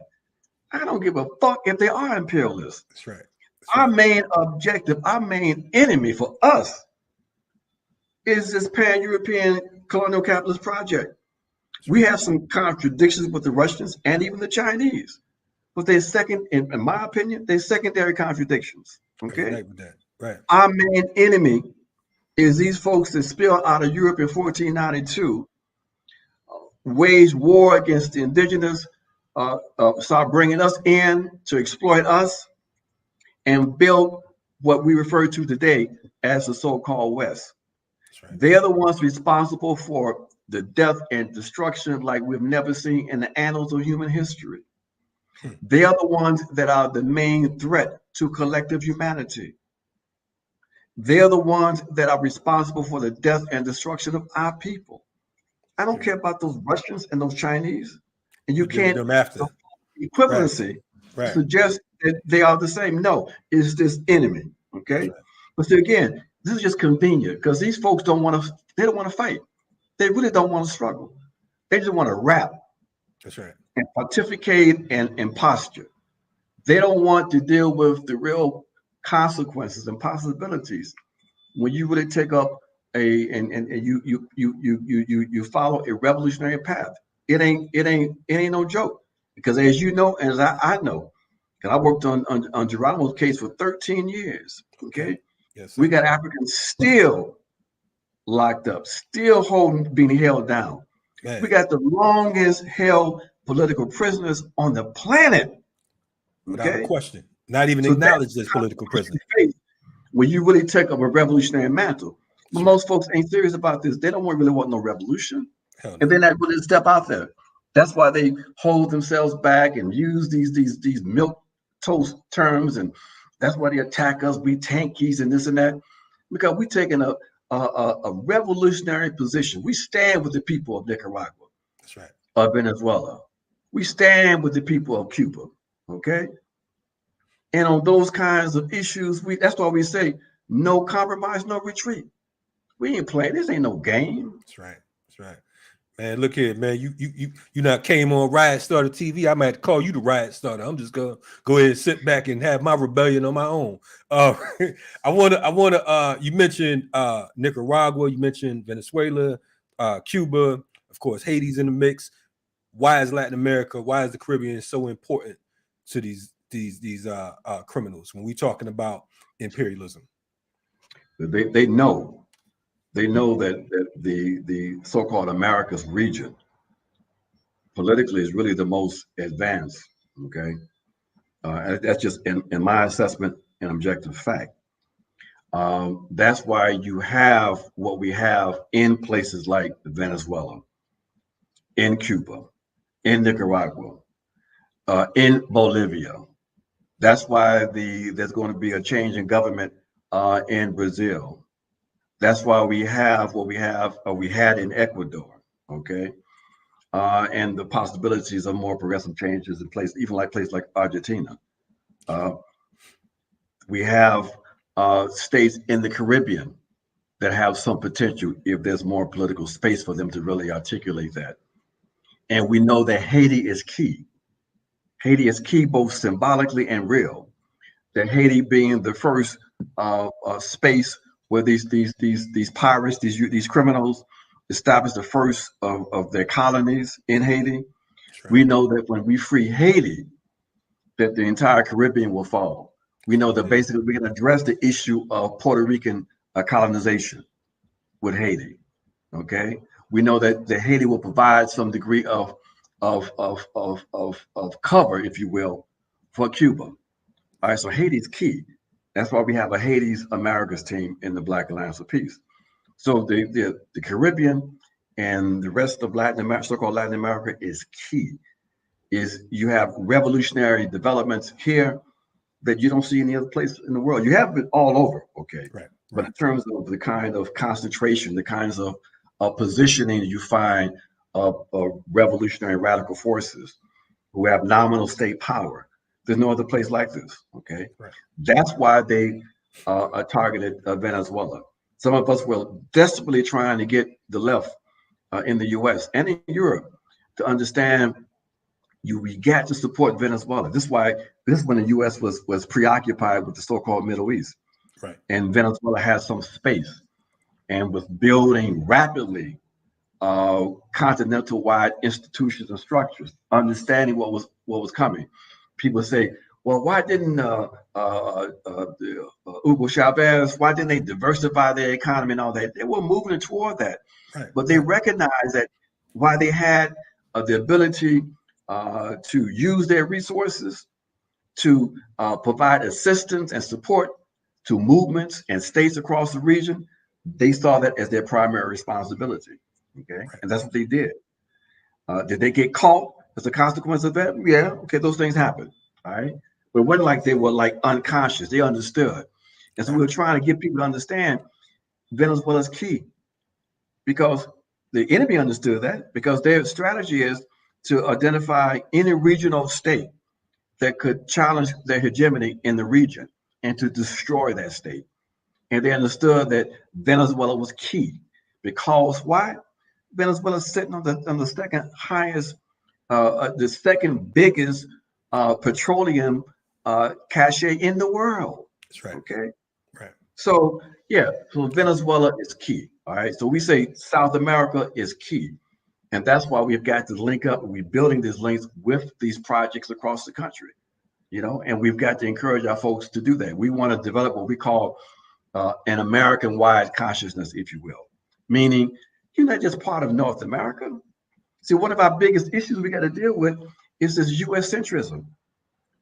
I don't give a fuck if they are imperialists. That's right. That's Our right. main objective, our main enemy for us is this pan-European colonial capitalist project. That's We right. have some contradictions with the Russians and even the Chinese, but they're in my opinion, they're secondary contradictions. I Okay, unite with that. Right. our main enemy is these folks that spilled out of Europe in 1492, waged war against the indigenous, start bringing us in to exploit us, and built what we refer to today as the so-called West. That's right. They're the ones responsible for the death and destruction like we've never seen in the annals of human history. Hmm. They are the ones that are the main threat to collective humanity. They're the ones that are responsible for the death and destruction of our people. I don't care Period. about those Russians and those Chinese. And you We deal with can't, them the after. Right. equivalency Right. suggest that they are the same. No, it's this enemy. That's Okay. right. But see, again, this is just convenient because these folks they don't want to fight. They really don't want to struggle. They just want to rap That's right. and pontificate and posture. They don't want to deal with the real consequences and possibilities when you really take up and you follow a revolutionary path. It ain't no joke because as you know, as I know, because I worked on Geronimo's case for 13 years. Okay. Okay, Yes, we sir. got Africans still locked up, still being held down. We Man, got the longest held political prisoners on the planet. without a Okay, question. Not even so that's acknowledged the as political consequence prisoner. you face when you really take up a revolutionary mantle. But That's right. most folks ain't serious about this. They don't really want no revolution, Hell and no. they're not willing to step out there. That's why they hold themselves back and use these milk toast terms, and that's why they attack us. We tankies and this and that, because we taking a revolutionary position. We stand with the people of Nicaragua, That's right. of Venezuela. We stand with the people of Cuba. Okay, and on those kinds of issues, that's why we say no compromise, no retreat. We ain't playing. This ain't no game. That's right. That's right. Man, look here, man. You not came on Riot Starter TV. I might have to call you the Riot Starter. I'm just gonna go ahead and sit back and have my rebellion on my own. Uh, I wanna you mentioned Nicaragua, you mentioned Venezuela, Cuba, of course, Haiti's in the mix. Why is Latin America, why is the Caribbean so important to these criminals when we're talking about imperialism? They know. They know that the so-called Americas region politically is really the most advanced. Okay, that's just in my assessment and objective fact. That's why you have what we have in places like Venezuela, in Cuba, in Nicaragua, in Bolivia. That's why there's going to be a change in government in Brazil. That's why we have what we have, or we had in Ecuador. Okay, and the possibilities of more progressive changes in place, even like places like Argentina. Uh, we have states in the Caribbean that have some potential if there's more political space for them to really articulate that. And we know that Haiti is key. Haiti is key both symbolically and real. That Haiti being the first space where these pirates, these criminals, established the first of their colonies in Haiti. That's right. We know that when we free Haiti, that the entire Caribbean will fall. We know that Indeed. basically we can address the issue of Puerto Rican colonization with Haiti. Okay, we know that Haiti will provide some degree of cover, if you will, for Cuba. All right, so Haiti's key. That's why we have a Haiti's Americas team in the Black Alliance for Peace. So the Caribbean and the rest of Latin America, so-called Latin America, is key. Is you have revolutionary developments here that you don't see any other place in the world. You have it all over, okay? Right. But Right. in terms of the kind of concentration, the kinds of positioning you find of revolutionary radical forces who have nominal state power, there's no other place like this. Okay, Right. that's why they targeted Venezuela. Some of us were desperately trying to get the left in the U.S. and in Europe to understand we got to support Venezuela. This is when the U.S. was preoccupied with the so-called Middle East, Right. and Venezuela had some space and was building rapidly continental-wide institutions and structures, understanding what was coming. People say, "Well, why didn't Hugo Chavez? Why didn't they diversify their economy and all that?" They were moving toward that, Right. but they Right. recognized that while they had the ability to use their resources to provide assistance and support to movements and states across the region, they saw that as their primary responsibility. Okay, Right. and that's what they did. Did they get caught as a consequence of that? Yeah, okay, those things happen. All right, but it wasn't like they were like unconscious. They understood, and so we Right. were trying to get people to understand Venezuela's key because the enemy understood that because their strategy is to identify any regional state that could challenge their hegemony in the region and to destroy that state. And they understood that Venezuela was key because why? Venezuela is sitting on the second highest, the second biggest petroleum cache in the world. That's right. Okay, Right. so yeah, so Venezuela is key. All right, so we say South America is key, and that's why we've got to link up. We're building these links with these projects across the country. And we've got to encourage our folks to do that. We want to develop what we call an American-wide consciousness, if you will, meaning you're not just part of North America. See, one of our biggest issues we got to deal with is this U.S. centrism.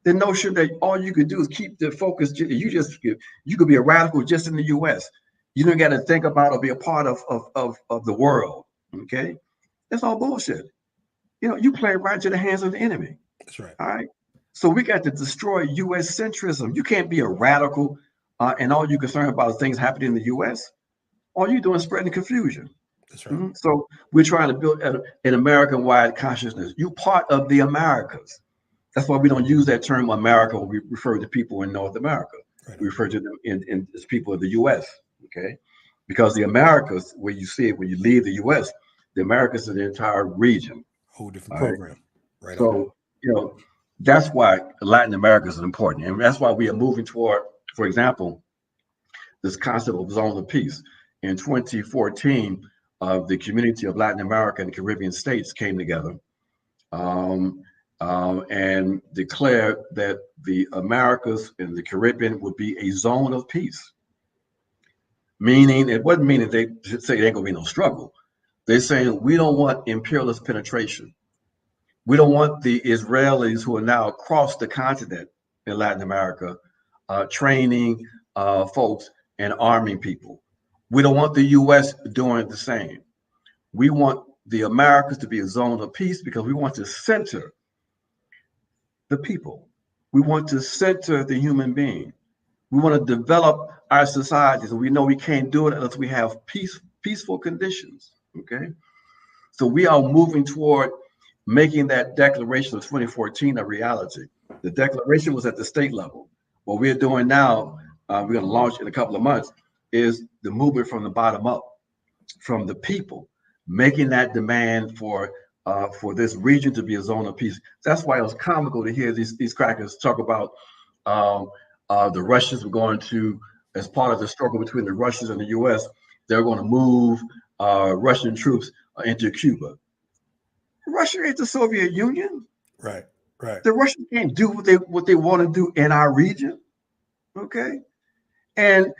The notion that all you could do is keep the focus. You could be a radical just in the U.S. You don't got to think about or be a part of the world. Okay, that's all bullshit. You play right into the hands of the enemy. That's right. All right. So we got to destroy U.S. centrism. You can't be a radical and all you're concerned about is things happening in the U.S. All you're doing is spreading confusion. That's right. So we're trying to build an American-wide consciousness. You part of the Americas. That's why we don't use that term America when we refer to people in North America. Right. We refer to them as people of the U.S. Okay, because the Americas, where you see it when you leave the U.S., the Americas are the entire region. Whole different All right. program. Right on. So, that's why Latin America is important. And that's why we are moving toward, for example, this concept of zone of peace. In 2014, the community of Latin America and Caribbean states came together um, and declared that the Americas and the Caribbean would be a zone of peace. Meaning, it wasn't meaning they say there ain't gonna be no struggle. They're saying we don't want imperialist penetration. We don't want the Israelis who are now across the continent in Latin America training folks and arming people. We don't want the U.S. doing the same. We want the Americas to be a zone of peace because we want to center the people. We want to center the human being. We want to develop our societies, and we know we can't do it unless we have peaceful conditions. Okay, so we are moving toward making that declaration of 2014 a reality. The declaration was at the state level. What we're doing now, we're going to launch in a couple of months, is the movement from the bottom up, from the people, making that demand for this region to be a zone of peace. That's why it was comical to hear these crackers talk about the Russians were going to, as part of the struggle between the Russians and the U.S., they're going to move Russian troops into Cuba. Russia is the Soviet Union. Right. Right. The Russians can't do what they want to do in our region. Okay, and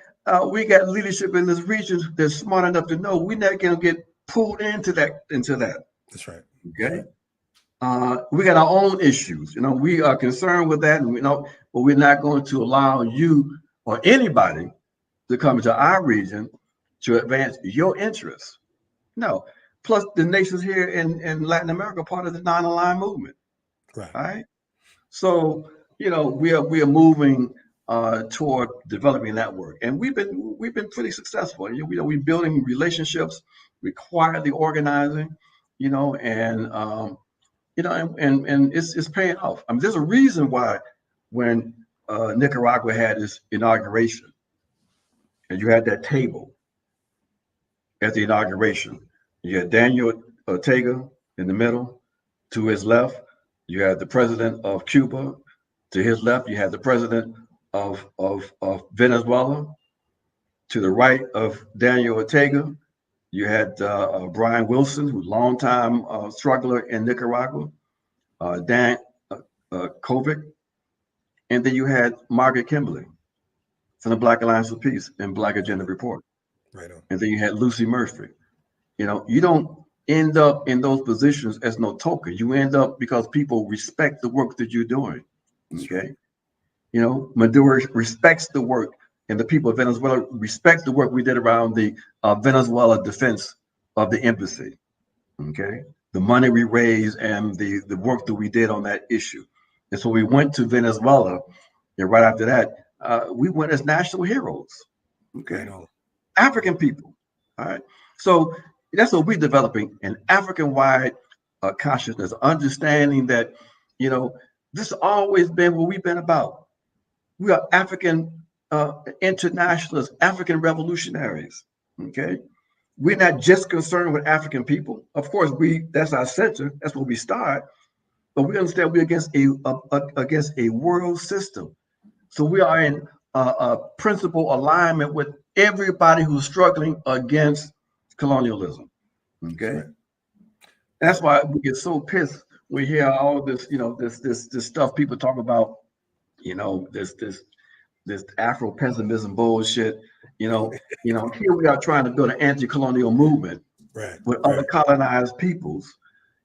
we got leadership in this region that's smart enough to know we're not going to get pulled into that. That's right. Okay, we got our own issues. We are concerned with that, and but we're not going to allow you or anybody to come into our region to advance your interests. No. Plus, the nations here in Latin America are part of the non-aligned movement. Right. All right. So, we are moving toward developing that work, and we've been pretty successful. We're building relationships, we quietly organizing, and it's paying off. I mean, there's a reason why when Nicaragua had its inauguration, and you had that table at the inauguration, you had Daniel Ortega in the middle. To his left, you had the president of Cuba. To his left, you had the president of Venezuela. To the right of Daniel Ortega, you had Brian Wilson, who's a longtime struggler in Nicaragua, Dan Kovic, and then you had Margaret Kimberley from the Black Alliance for Peace and Black Agenda Report. Right on. And then you had Lucy Murphy. You don't end up in those positions as no token. You end up because people respect the work that you're doing. Okay. Maduro respects the work, and the people of Venezuela respect the work we did around the Venezuela defense of the embassy. Okay. The money we raised and the work that we did on that issue. And so we went to Venezuela, and right after that, we went as national heroes. Okay. Right on. African people. All right. So that's what we're developing, an African-wide consciousness, understanding that, this has always been what we've been about. We are African internationalists, African revolutionaries. Okay. We're not just concerned with African people. Of course, that's our center. That's where we start. But we understand we're against a world system. So we are in principal alignment with everybody who's struggling against colonialism. Okay. Right. That's why we get so pissed. We hear all this, this stuff people talk about, this Afro pessimism bullshit. Here we are trying to build an anti-colonial movement with other colonized peoples.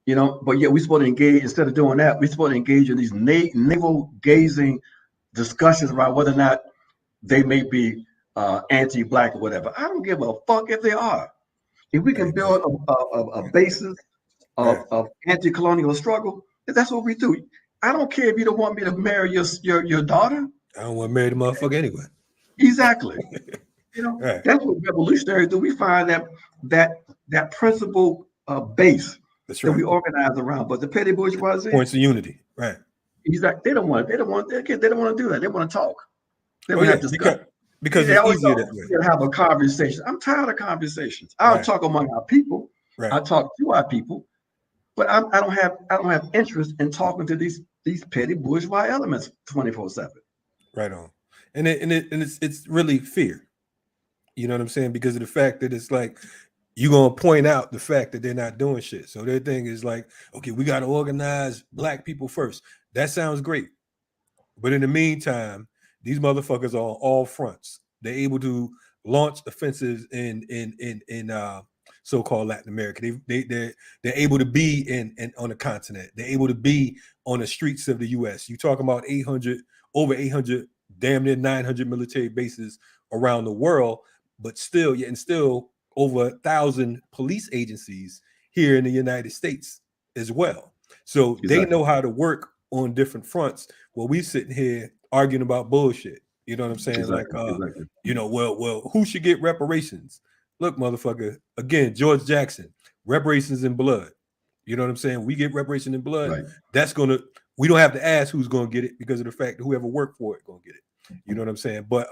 But yet we're supposed to engage, instead of doing that, we're supposed to engage in these navel-gazing discussions about whether or not they may be anti-Black or whatever. I don't give a fuck if they are. If we can build a basis of anti-colonial struggle, that's what we do. I don't care if you don't want me to marry your daughter. I don't want to marry the motherfucker anyway. Exactly. That's what revolutionaries do. We find that principle base that we organize around. But the petty bourgeoisie points of unity, right? Exactly. They don't want to do that. They want to talk. They want to discuss. Because it's easier that way. To have a conversation. I'm tired of conversations. I'll talk among our people. I talk to our people, but I don't have interest in talking to these petty bourgeois elements 24/7. Right on. And it's really fear. You know what I'm saying? Because of the fact that it's like you're gonna point out the fact that they're not doing shit. So their thing is like, okay, we got to organize Black people first. That sounds great, but in the meantime, these motherfuckers are on all fronts. They're able to launch offensives in so-called Latin America. They're able to be in on the continent. They're able to be on the streets of the U.S. You talking about over 800, damn near 900 military bases around the world, but still over 1,000 police agencies here in the United States as well. So they know how to work on different fronts. While we sitting here arguing about bullshit. You know what I'm saying? Well, who should get reparations? Look, motherfucker, again, George Jackson, reparations in blood. You know what I'm saying? We get reparations in blood. Right. We don't have to ask who's gonna get it because of the fact that whoever worked for it gonna get it. You know what I'm saying? But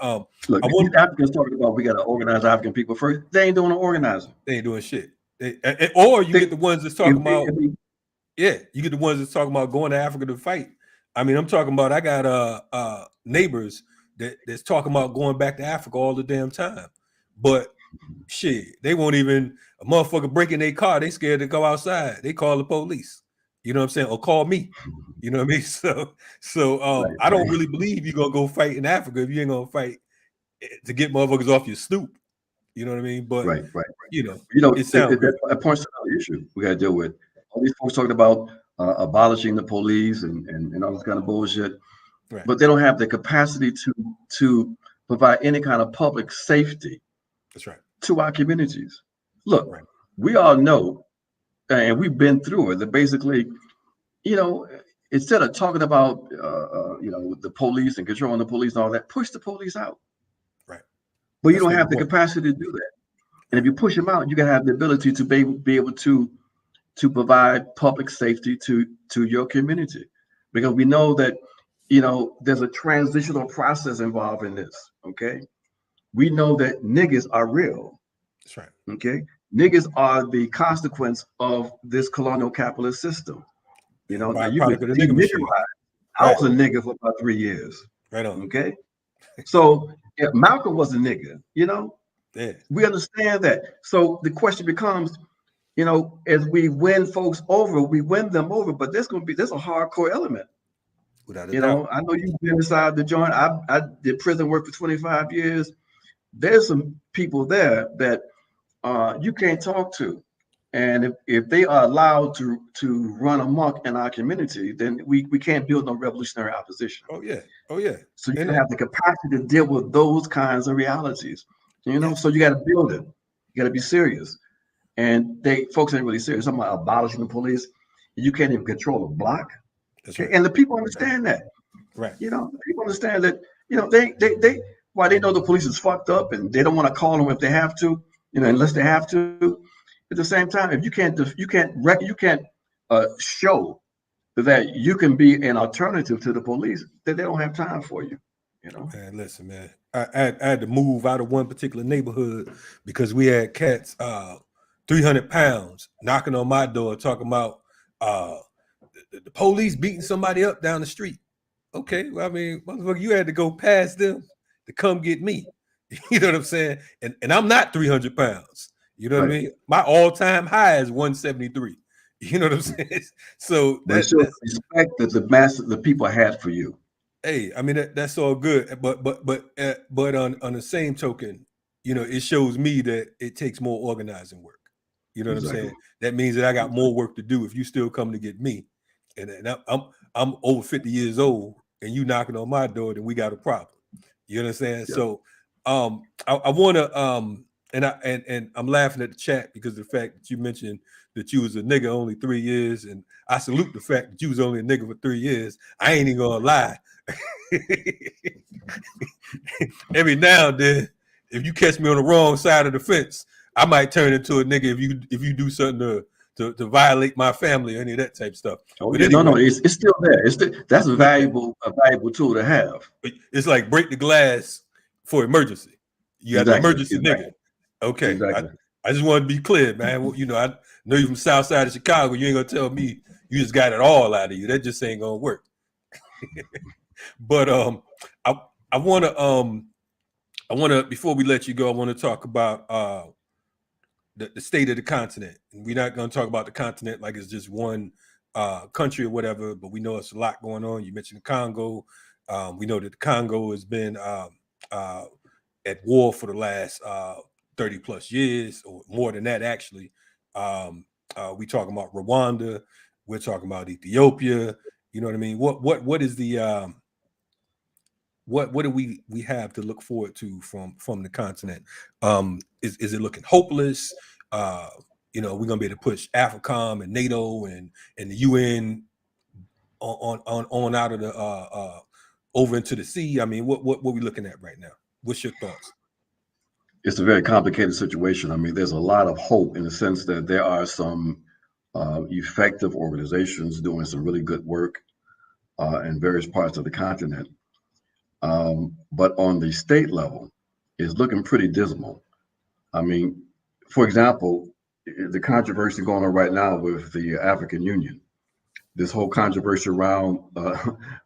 look, these Africans talking about we gotta organize African people first. They ain't doing no organizing. They ain't doing shit. Or you get the ones that's talking about you get the ones that's talking about going to Africa to fight. I mean, I'm talking about I got neighbors that's talking about going back to Africa all the damn time. But shit, they won't even a motherfucker breaking their car, they scared to go outside. They call the police. You know what I'm saying? Or call me. You know what I mean? So I don't really believe you're gonna go fight in Africa if you ain't gonna fight to get motherfuckers off your stoop. You know what I mean? But right. That points to another issue we gotta deal with. All these folks talking about abolishing the police and all this kind of bullshit, but they don't have the capacity to provide any kind of public safety. That's right. To our communities. Look, we all know, and we've been through it, that basically, instead of talking about the police and controlling the police and all that, push the police out. Right. But you don't have the capacity to do that. And if you push them out, you gotta have the ability to be able to provide public safety to your community, because we know that there's a transitional process involved in this. Okay, we know that niggas are real. That's right. Okay, niggas are the consequence of this colonial capitalist system. Now you can de-niggerize. I was a nigga for about 3 years. Right on. Okay, so Malcolm was a nigga. Yeah. We understand that. So the question becomes, as we win folks over, we win them over, but there's a hardcore element. Without a doubt. I know you've been inside the joint. I did prison work for 25 years. There's some people there that you can't talk to. And if they are allowed to run amok in our community, then we can't build no revolutionary opposition. Oh yeah. Oh yeah. So you have the capacity to deal with those kinds of realities. So you got to build it. You got to be serious. And folks ain't really serious. I'm about abolishing the police. You can't even control a block. That's right. And the people understand that. Right. People understand that. They why they know the police is fucked up and they don't want to call them if they have to. Unless they have to. At the same time, if you can't show that you can be an alternative to the police, then they don't have time for you. Man, listen, man. I had to move out of one particular neighborhood because we had cats 300 pounds knocking on my door talking about the police beating somebody up down the street. Okay, well, I mean, motherfucker, you had to go past them to come get me. You know what I'm saying? And I'm not 300 pounds. You know what I mean? My all-time high is 173. You know what I'm saying? So that's respect that the people had for you. Hey, I mean that's all good, but on the same token, it shows me that it takes more organizing work. You know what I'm saying? That means that I got more work to do if you still come to get me, and I'm over 50 years old, and you knocking on my door, then we got a problem. You understand? Yeah. So, I want to and I'm laughing at the chat because of the fact that you mentioned that you was a nigga only 3 years, and I salute the fact that you was only a nigga for 3 years. I ain't even gonna lie. Every now and then, if you catch me on the wrong side of the fence, I might turn into a nigga if you do something to violate my family or any of that type of stuff. Oh, yeah, anyway, no, it's still there. That's a valuable tool to have. It's like break the glass for emergency. You got the emergency nigga. Okay, exactly. I just want to be clear, man. Well, I know you from South Side of Chicago. You ain't gonna tell me you just got it all out of you. That just ain't gonna work. But I wanna before we let you go, I want to talk about the state of the continent. And we're not gonna talk about the continent like it's just one country or whatever, but we know it's a lot going on. You mentioned the Congo. We know that the Congo has been at war for the last 30 plus years, or more than that, actually. We talking about Rwanda. We're talking about Ethiopia. You know what I mean? What is the what do we have to look forward to from the continent? Is it looking hopeless? We're gonna be able to push AFRICOM and NATO and the UN on out of the over into the sea. I mean, what we looking at right now? What's your thoughts? It's a very complicated situation. I mean, there's a lot of hope in the sense that there are some effective organizations doing some really good work in various parts of the continent. But on the state level, it's looking pretty dismal. I mean, for example, the controversy going on right now with the African Union, this whole controversy around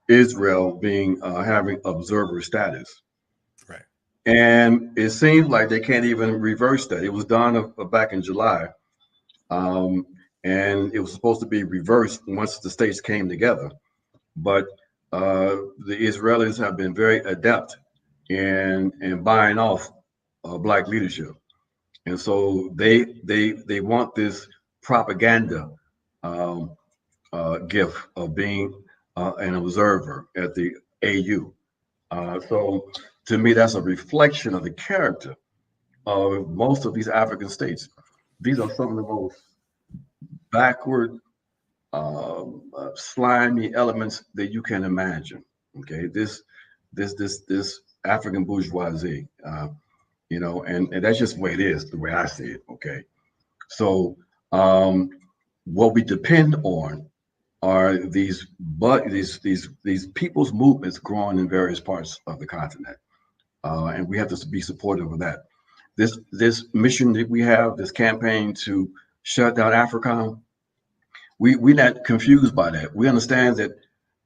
Israel being having observer status. Right. And it seems like they can't even reverse that. It was done back in July. And it was supposed to be reversed once the states came together. But the Israelis have been very adept in buying off Black leadership. And so they want this propaganda gift of being an observer at the AU. So to me, that's a reflection of the character of most of these African states. These are some of the most backward, slimy elements that you can imagine. Okay, this African bourgeoisie, and that's just the way it is, the way I see it. Okay, so what we depend on are these people's movements growing in various parts of the continent, and we have to be supportive of that. This mission that we have, this campaign to shut down Africa, we're not confused by that. We understand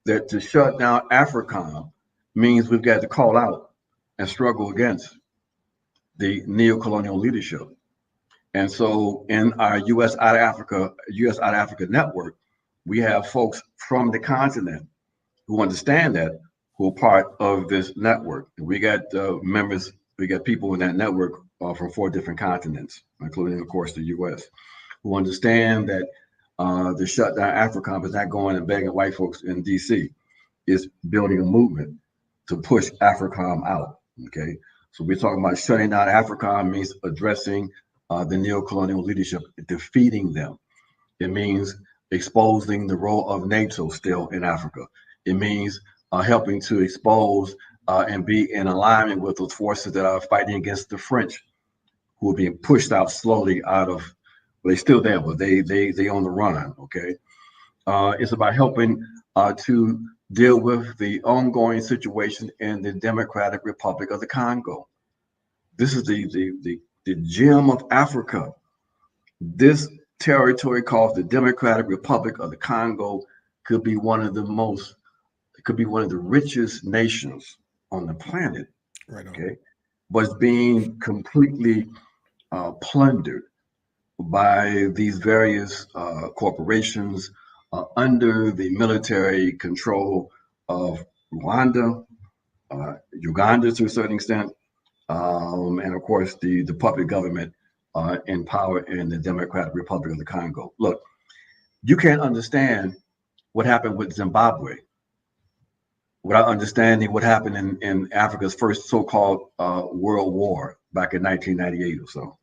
that to shut down Africa means we've got to call out and struggle against the neo-colonial leadership. And so in our U.S. out of Africa network, we have folks from the continent who understand that, who are part of this network. And we got members, we got people in that network from 4 different continents, including, of course, the U.S., who understand that the shutdown Africa is not going and begging white folks in D.C. It's building a movement to push AFRICOM out. Okay, so we're talking about shutting down AFRICOM means addressing the neo-colonial leadership, defeating them. It means exposing the role of NATO still in Africa. It means helping to expose and be in alignment with those forces that are fighting against the French, who are being pushed out slowly out of. Well, they're still there, but they on the run. Okay, it's about helping to deal with the ongoing situation in the Democratic Republic of the Congo. This is the gem of Africa. This territory called the Democratic Republic of the Congo could be one of the richest nations on the planet. Right on. Okay, but it's being completely plundered by these various corporations under the military control of Rwanda, Uganda to a certain extent, and of course the puppet government in power in the Democratic Republic of the Congo. Look, you can't understand what happened with Zimbabwe without understanding what happened in Africa's first so-called World War back in 1998 or so.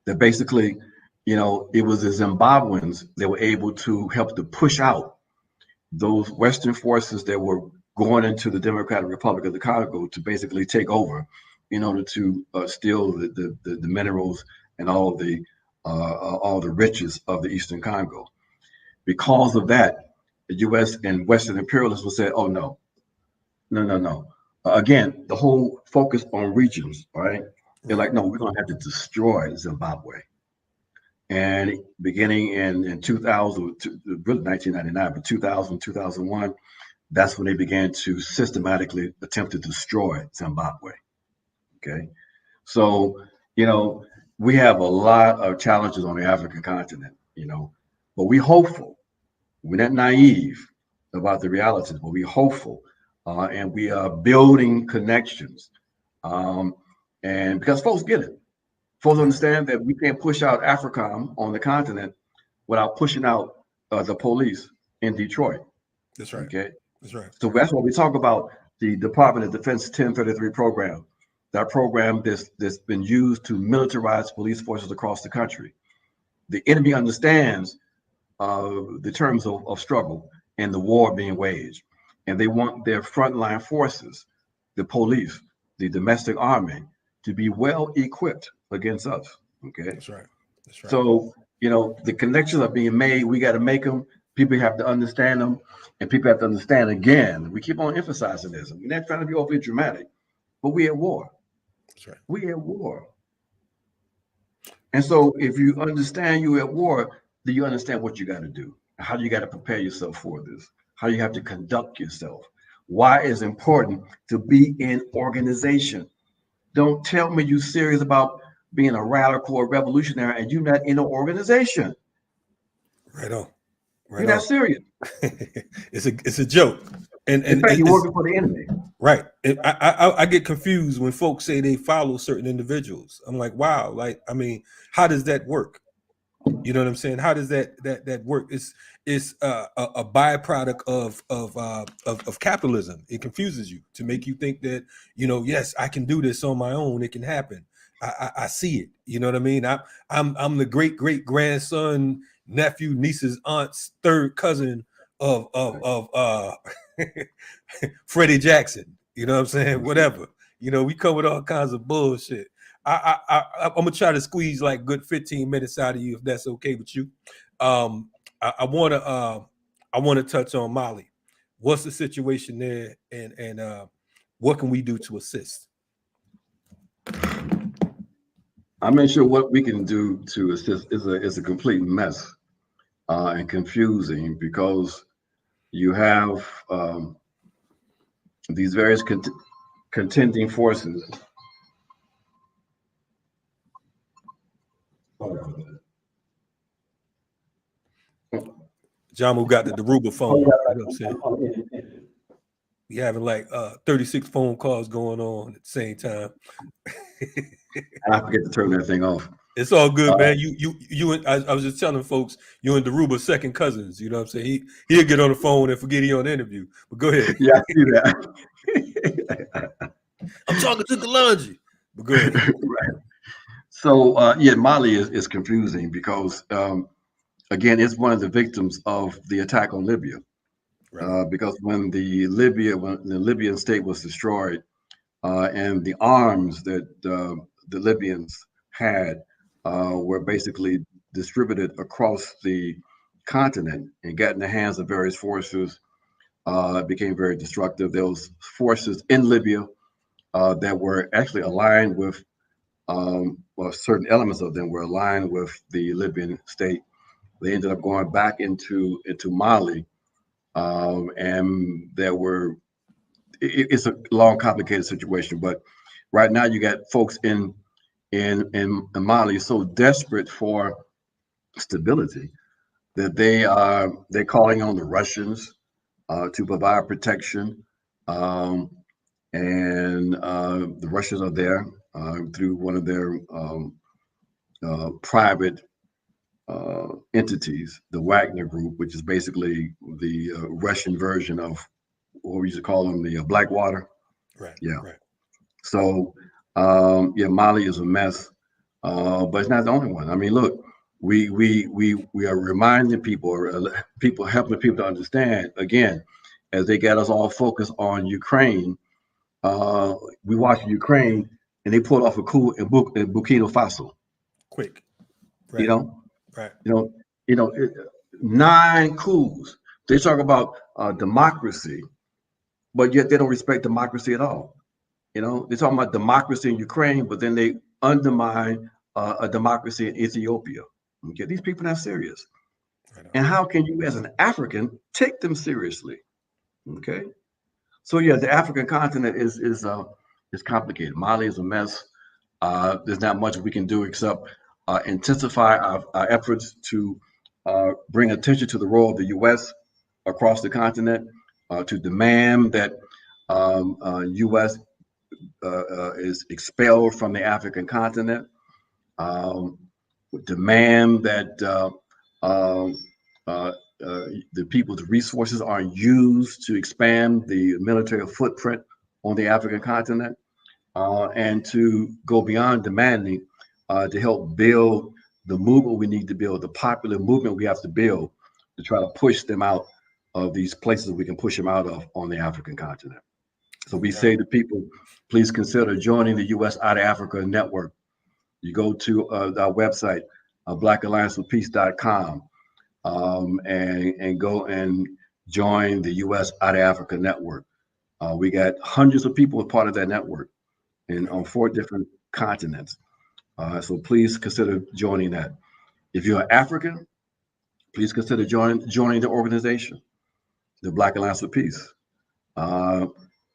That basically, it was the Zimbabweans that were able to help to push out those Western forces that were going into the Democratic Republic of the Congo to basically take over in order to steal the minerals and all the riches of the Eastern Congo. Because of that, the U.S. and Western imperialists will say, "Oh no. Again, the whole focus on regions, right? They're like, no, we're going to have to destroy Zimbabwe." And beginning in 2000, really 1999, but 2000, 2001, that's when they began to systematically attempt to destroy Zimbabwe. Okay. So, we have a lot of challenges on the African continent, but we're hopeful. We're not naive about the realities, but we're hopeful. And we are building connections. And because folks get it, folks understand that we can't push out AFRICOM on the continent without pushing out the police in Detroit. That's right. Okay. That's right. So that's what we talk about the Department of Defense 1033 program. That program that's been used to militarize police forces across the country. The enemy understands the terms of struggle and the war being waged, and they want their frontline forces, the police, the domestic army, to be well equipped against us. Okay. That's right. That's right. So, the connections are being made. We got to make them. People have to understand them, and people have to understand again. We keep on emphasizing this. We're not trying to be overly dramatic, but we're at war. That's right. We're at war. And so if you understand you're at war, then you understand what you got to do. How you got to prepare yourself for this. How you have to conduct yourself. Why it's important to be in organization. Don't tell me you're serious about being a radical or revolutionary and you're not in an organization. Right on. Right you're on. not serious. It's a joke. And in fact, you're working for the enemy. Right. And I get confused when folks say they follow certain individuals. I'm like, wow, how does that work? You know what I'm saying? How does that work? It's a byproduct of capitalism. It confuses you to make you think that, yes, I can do this on my own. It can happen. I see it. You know what I mean? I'm the great grandson, nephew, niece's aunt's third cousin of Freddie Jackson. You know what I'm saying? Whatever. You know, we come with all kinds of bullshit. I'm gonna try to squeeze like good 15 minutes out of you if that's okay with you. I wanna touch on Mali. What's the situation there, and what can we do to assist? I'm not sure what we can do to assist. It's a complete mess and confusing because you have these various contending forces. Jamu got the Daruba phone. You know what I'm saying? We having like 36 phone calls going on at the same time. I forget to turn that thing off. It's all good, man. You and I was just telling folks, you and Daruba second cousins. You know what I'm saying? He'll get on the phone and forget he on the interview. But go ahead. Yeah, I see that. I'm talking to Kalonji. But go ahead. Right. So yeah, Mali is confusing because again, it's one of the victims of the attack on Libya. Right. Because when the Libyan state was destroyed, and the arms that the Libyans had were basically distributed across the continent and got in the hands of various forces, it became very destructive. There was forces in Libya that were actually aligned with, well, certain elements of them were aligned with the Libyan state. They ended up going back into Mali, and there were. It's a long, complicated situation, but right now you got folks in Mali so desperate for stability that they're calling on the Russians to provide protection, um, and the Russians are there through one of their private entities, the Wagner Group, which is basically the Russian version of what we used to call them, the Blackwater. Right. Yeah. Right. So yeah, Mali is a mess, but it's not the only one. I mean, look, we are reminding people, or people helping people to understand again, as they got us all focused on Ukraine. We watched Ukraine, and they pulled off a coup in Burkina Faso. Quick. You Right. know, Right. you know, you know, 9 coups. They talk about democracy, but yet they don't respect democracy at all. You know, they're talking about democracy in Ukraine, but then they undermine a democracy in Ethiopia. Okay, these people are not serious. Right. And how can you, as an African, take them seriously? Okay, so yeah, the African continent is complicated. Mali is a mess. There's not much we can do except intensify our efforts to bring attention to the role of the U.S. across the continent, to demand that U.S. Is expelled from the African continent, um, demand that um, uh, the people's resources are used to expand the military footprint on the African continent, and to go beyond demanding to help build the movement we need to build, the popular movement we have to build to try to push them out of these places we can push them out of on the African continent. So we say to people, please consider joining the U.S. Out of Africa Network. You go to our website, blackallianceforpeace.com, and go and join the U.S. Out of Africa Network. We got hundreds of people as part of that network on 4 different continents. So please consider joining that. If you're African, please consider joining the organization, the Black Alliance for Peace. Uh,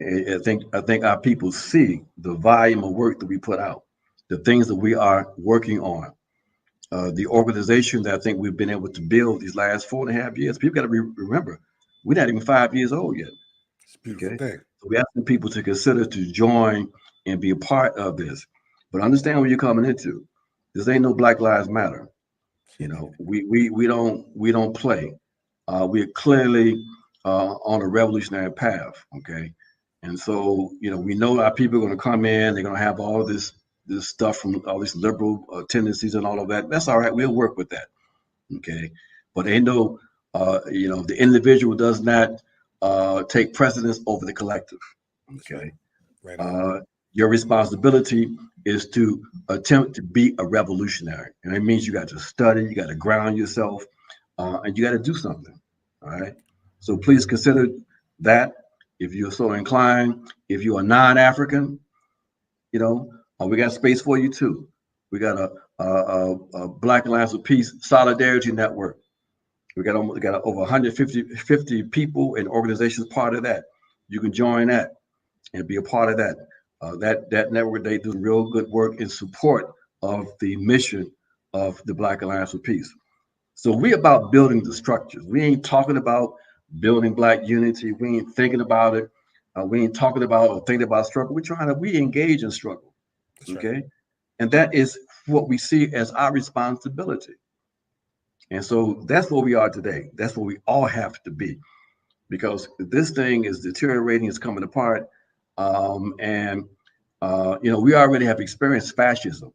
I think our people see the volume of work that we put out, the things that we are working on, the organization that I think we've been able to build these last 4.5 years. People got to remember, we're not even 5 years old yet. It's a beautiful Okay, thing. so we're asking people to consider to join and be a part of this, but understand what you're coming into. This ain't no Black Lives Matter. You know, we don't play. We're clearly on a revolutionary path. Okay, and so we know our people are going to come in. They're going to have all this this stuff from all these liberal tendencies and all of that. That's all right. We'll work with that. Okay, but ain't no, the individual does not take precedence over the collective. That's right. Okay, Right on. your responsibility is to attempt to be a revolutionary, and it means you got to study, you got to ground yourself, and you got to do something. All right. So please consider that if you're so inclined. If you are non-African, we got space for you too. We got a Black Alliance of Peace Solidarity Network. We got over 150 people and organizations part of that. You can join that and be a part of that. That network, they do real good work in support of the mission of the Black Alliance for Peace. So we about building the structures. We ain't talking about building Black unity. We ain't thinking about it. We ain't talking about or thinking about struggle. We engage in struggle. That's right. Okay, and that is what we see as our responsibility. And so that's where we are today. That's where we all have to be, because this thing is deteriorating, it's coming apart. And we already have experienced fascism.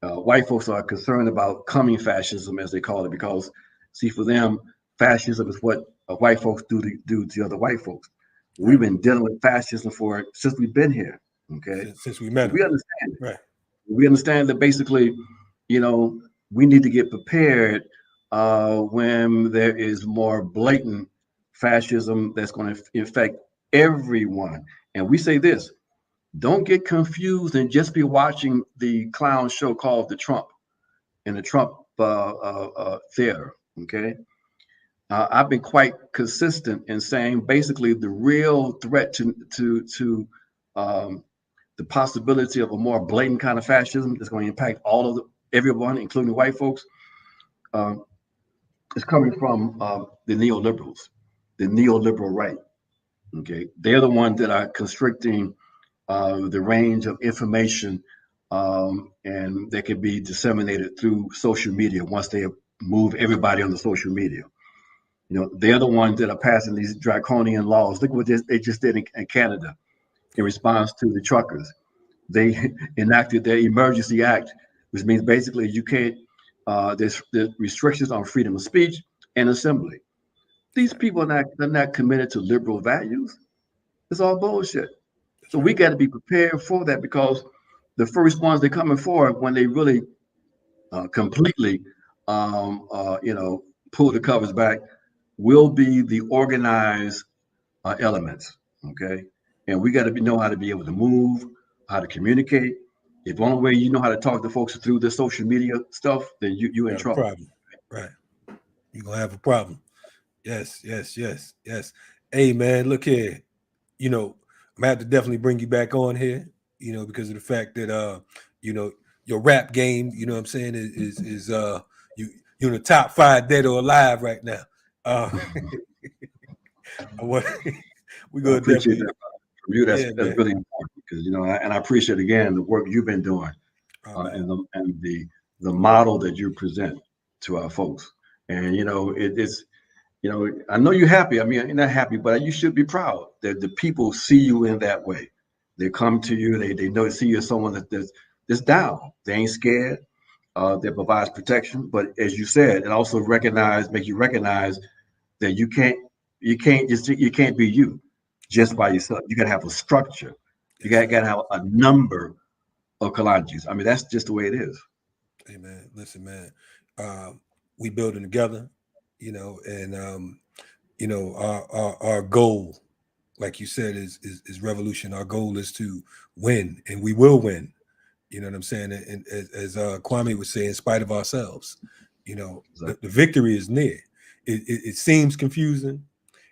White folks are concerned about coming fascism, as they call it, because, see, for them, fascism is what white folks do to other white folks. We've Right. been dealing with fascism since we've been here. Okay, Since we so met we him. understand it. Right. We understand that basically, we need to get prepared when there is more blatant fascism that's going to affect everyone. And we say this: don't get confused and just be watching the clown show called The Trump in the Trump theater. Okay, I've been quite consistent in saying basically the real threat to the possibility of a more blatant kind of fascism that's going to impact everyone, including white folks, uh, is coming from the neoliberals, the neoliberal right. Okay, they're the ones that are constricting the range of information, and that can be disseminated through social media once they move everybody on the social media. They're the ones that are passing these draconian laws. Look what they just did in Canada in response to the truckers. They enacted their emergency act, which means basically you can't. There's restrictions on freedom of speech and assembly. These people are not committed to liberal values. It's all bullshit. That's So we right. got to be prepared for that, because the first ones they're coming for when they really completely, pull the covers back, will be the organized elements. Okay, and we got to know how to be able to move, how to communicate. If only way you know how to talk to folks through the social media stuff, then you're in Got a trouble. problem. Right. You're gonna have a problem. Yes, yes, yes, yes. Hey man, look here. I'm gonna have to definitely bring you back on here, because of the fact that you know, your rap game, you know what I'm saying, is you you're in the top 5 dead or alive right now. Uh I want we I gonna appreciate definitely, that from you. That's yeah, that's man. really important, because and I appreciate again the work you've been doing, Man. and the model that you present to our folks. And it's I know you're happy. I mean, you're not happy, but you should be proud that the people see you in that way. They come to you. They know see you as someone that's down. They ain't scared. That provides protection. But as you said, it also make you recognize that you can't be you just by yourself. You got to have a structure. You Yes, got sir. to have a number of Kalonjis. I mean, that's just the way it is. Hey man, listen, man. We building together, and our goal, like you said, is revolution. Our goal is to win, and we will win. You know what I'm saying? And as Kwame would say, in spite of ourselves, Exactly. the victory is near. It seems confusing.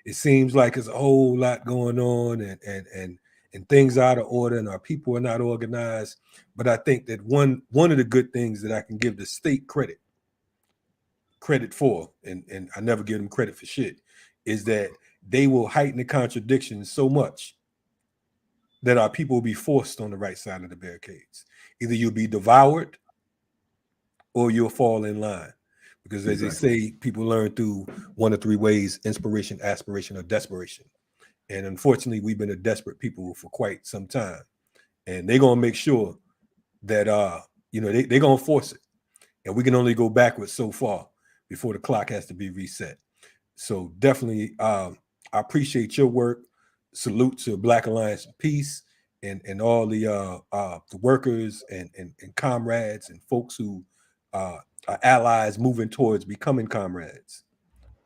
It seems like there's a whole lot going on, and things are out of order, and our people are not organized. But I think that one of the good things that I can give the state credit for, and I never give them credit for shit, is that they will heighten the contradictions so much that our people will be forced on the right side of the barricades. Either you'll be devoured or you'll fall in line. Because as they Exactly. say, people learn through 1 of 3 ways: inspiration, aspiration, or desperation. And unfortunately, we've been a desperate people for quite some time. And they're going to make sure that they're gonna force it, and we can only go backwards so far before the clock has to be reset. So definitely, I appreciate your work. Salute to Black Alliance of Peace and all the workers and comrades and folks who are allies moving towards becoming comrades,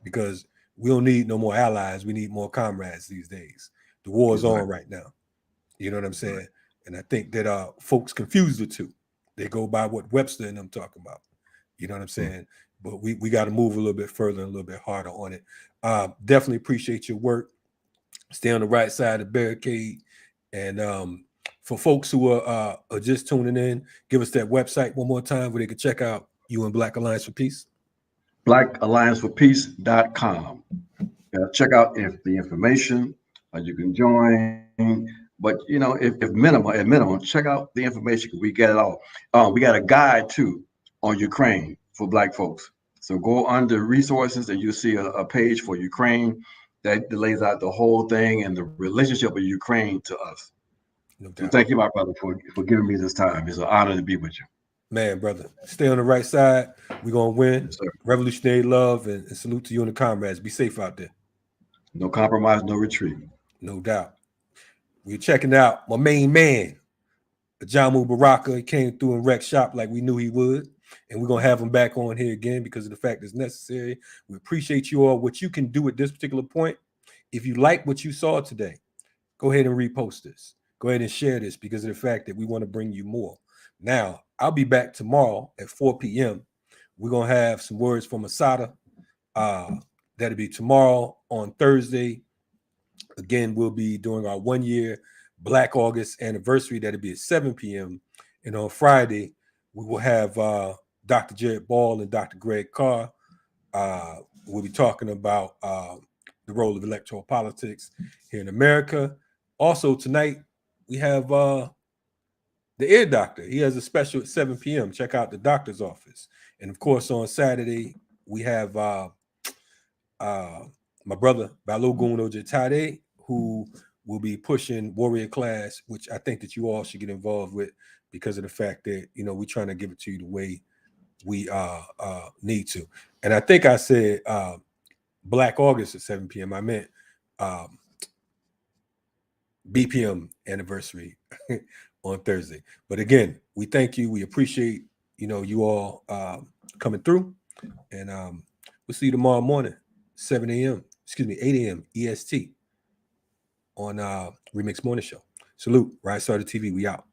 because we don't need no more allies. We need more comrades these days. The war is on right now. You know what I'm saying? Right. And I think that folks confuse the two. They go by what Webster and them talking about. You know what I'm saying? But we got to move a little bit further and a little bit harder on it. Definitely appreciate your work. Stay on the right side of the barricade. And for folks who are just tuning in, give us that website one more time where they can check out you and Black Alliance for Peace. BlackAllianceForPeace.com. Check out the information. You can join. But if at minimum, check out the information. We get it all. We got a guide too on Ukraine for Black folks. So go under resources and you'll see a page for Ukraine that lays out the whole thing and the relationship of Ukraine to us. No doubt. So thank you, my brother, for giving me this time. It's an honor to be with you. Man, brother, stay on the right side. We're going to win. Yes, revolutionary love and salute to you and the comrades. Be safe out there. No compromise, no retreat. No doubt. We're checking out my main man, Ajamu Baraka. He came through and wrecked shop like we knew he would. And we're going to have him back on here again because of the fact it's necessary. We appreciate you all. What you can do at this particular point, if you like what you saw today, go ahead and repost this. Go ahead and share this because of the fact that we want to bring you more. Now, I'll be back tomorrow at 4 p.m. We're going to have some words from Asada. That'll be tomorrow. On Thursday, again, we'll be doing our 1 year Black August anniversary. That'll be at 7 p.m. And on Friday, we will have Dr. Jared Ball and Dr. Greg Carr. We'll be talking about the role of electoral politics here in America. Also, tonight, we have the ear doctor. He has a special at 7 p.m. Check out the doctor's office. And, of course, on Saturday, we have my brother, Balogun Ojatade, who will be pushing Warrior Class, which I think that you all should get involved with because of the fact that, we're trying to give it to you the way we need to. And I think I said Black August at 7 p.m. I meant BPM anniversary on Thursday. But again, we thank you. We appreciate, you all coming through. And we'll see you tomorrow morning, 8 a.m. EST on Remix Morning Show. Salute. Rise Starter TV. We out.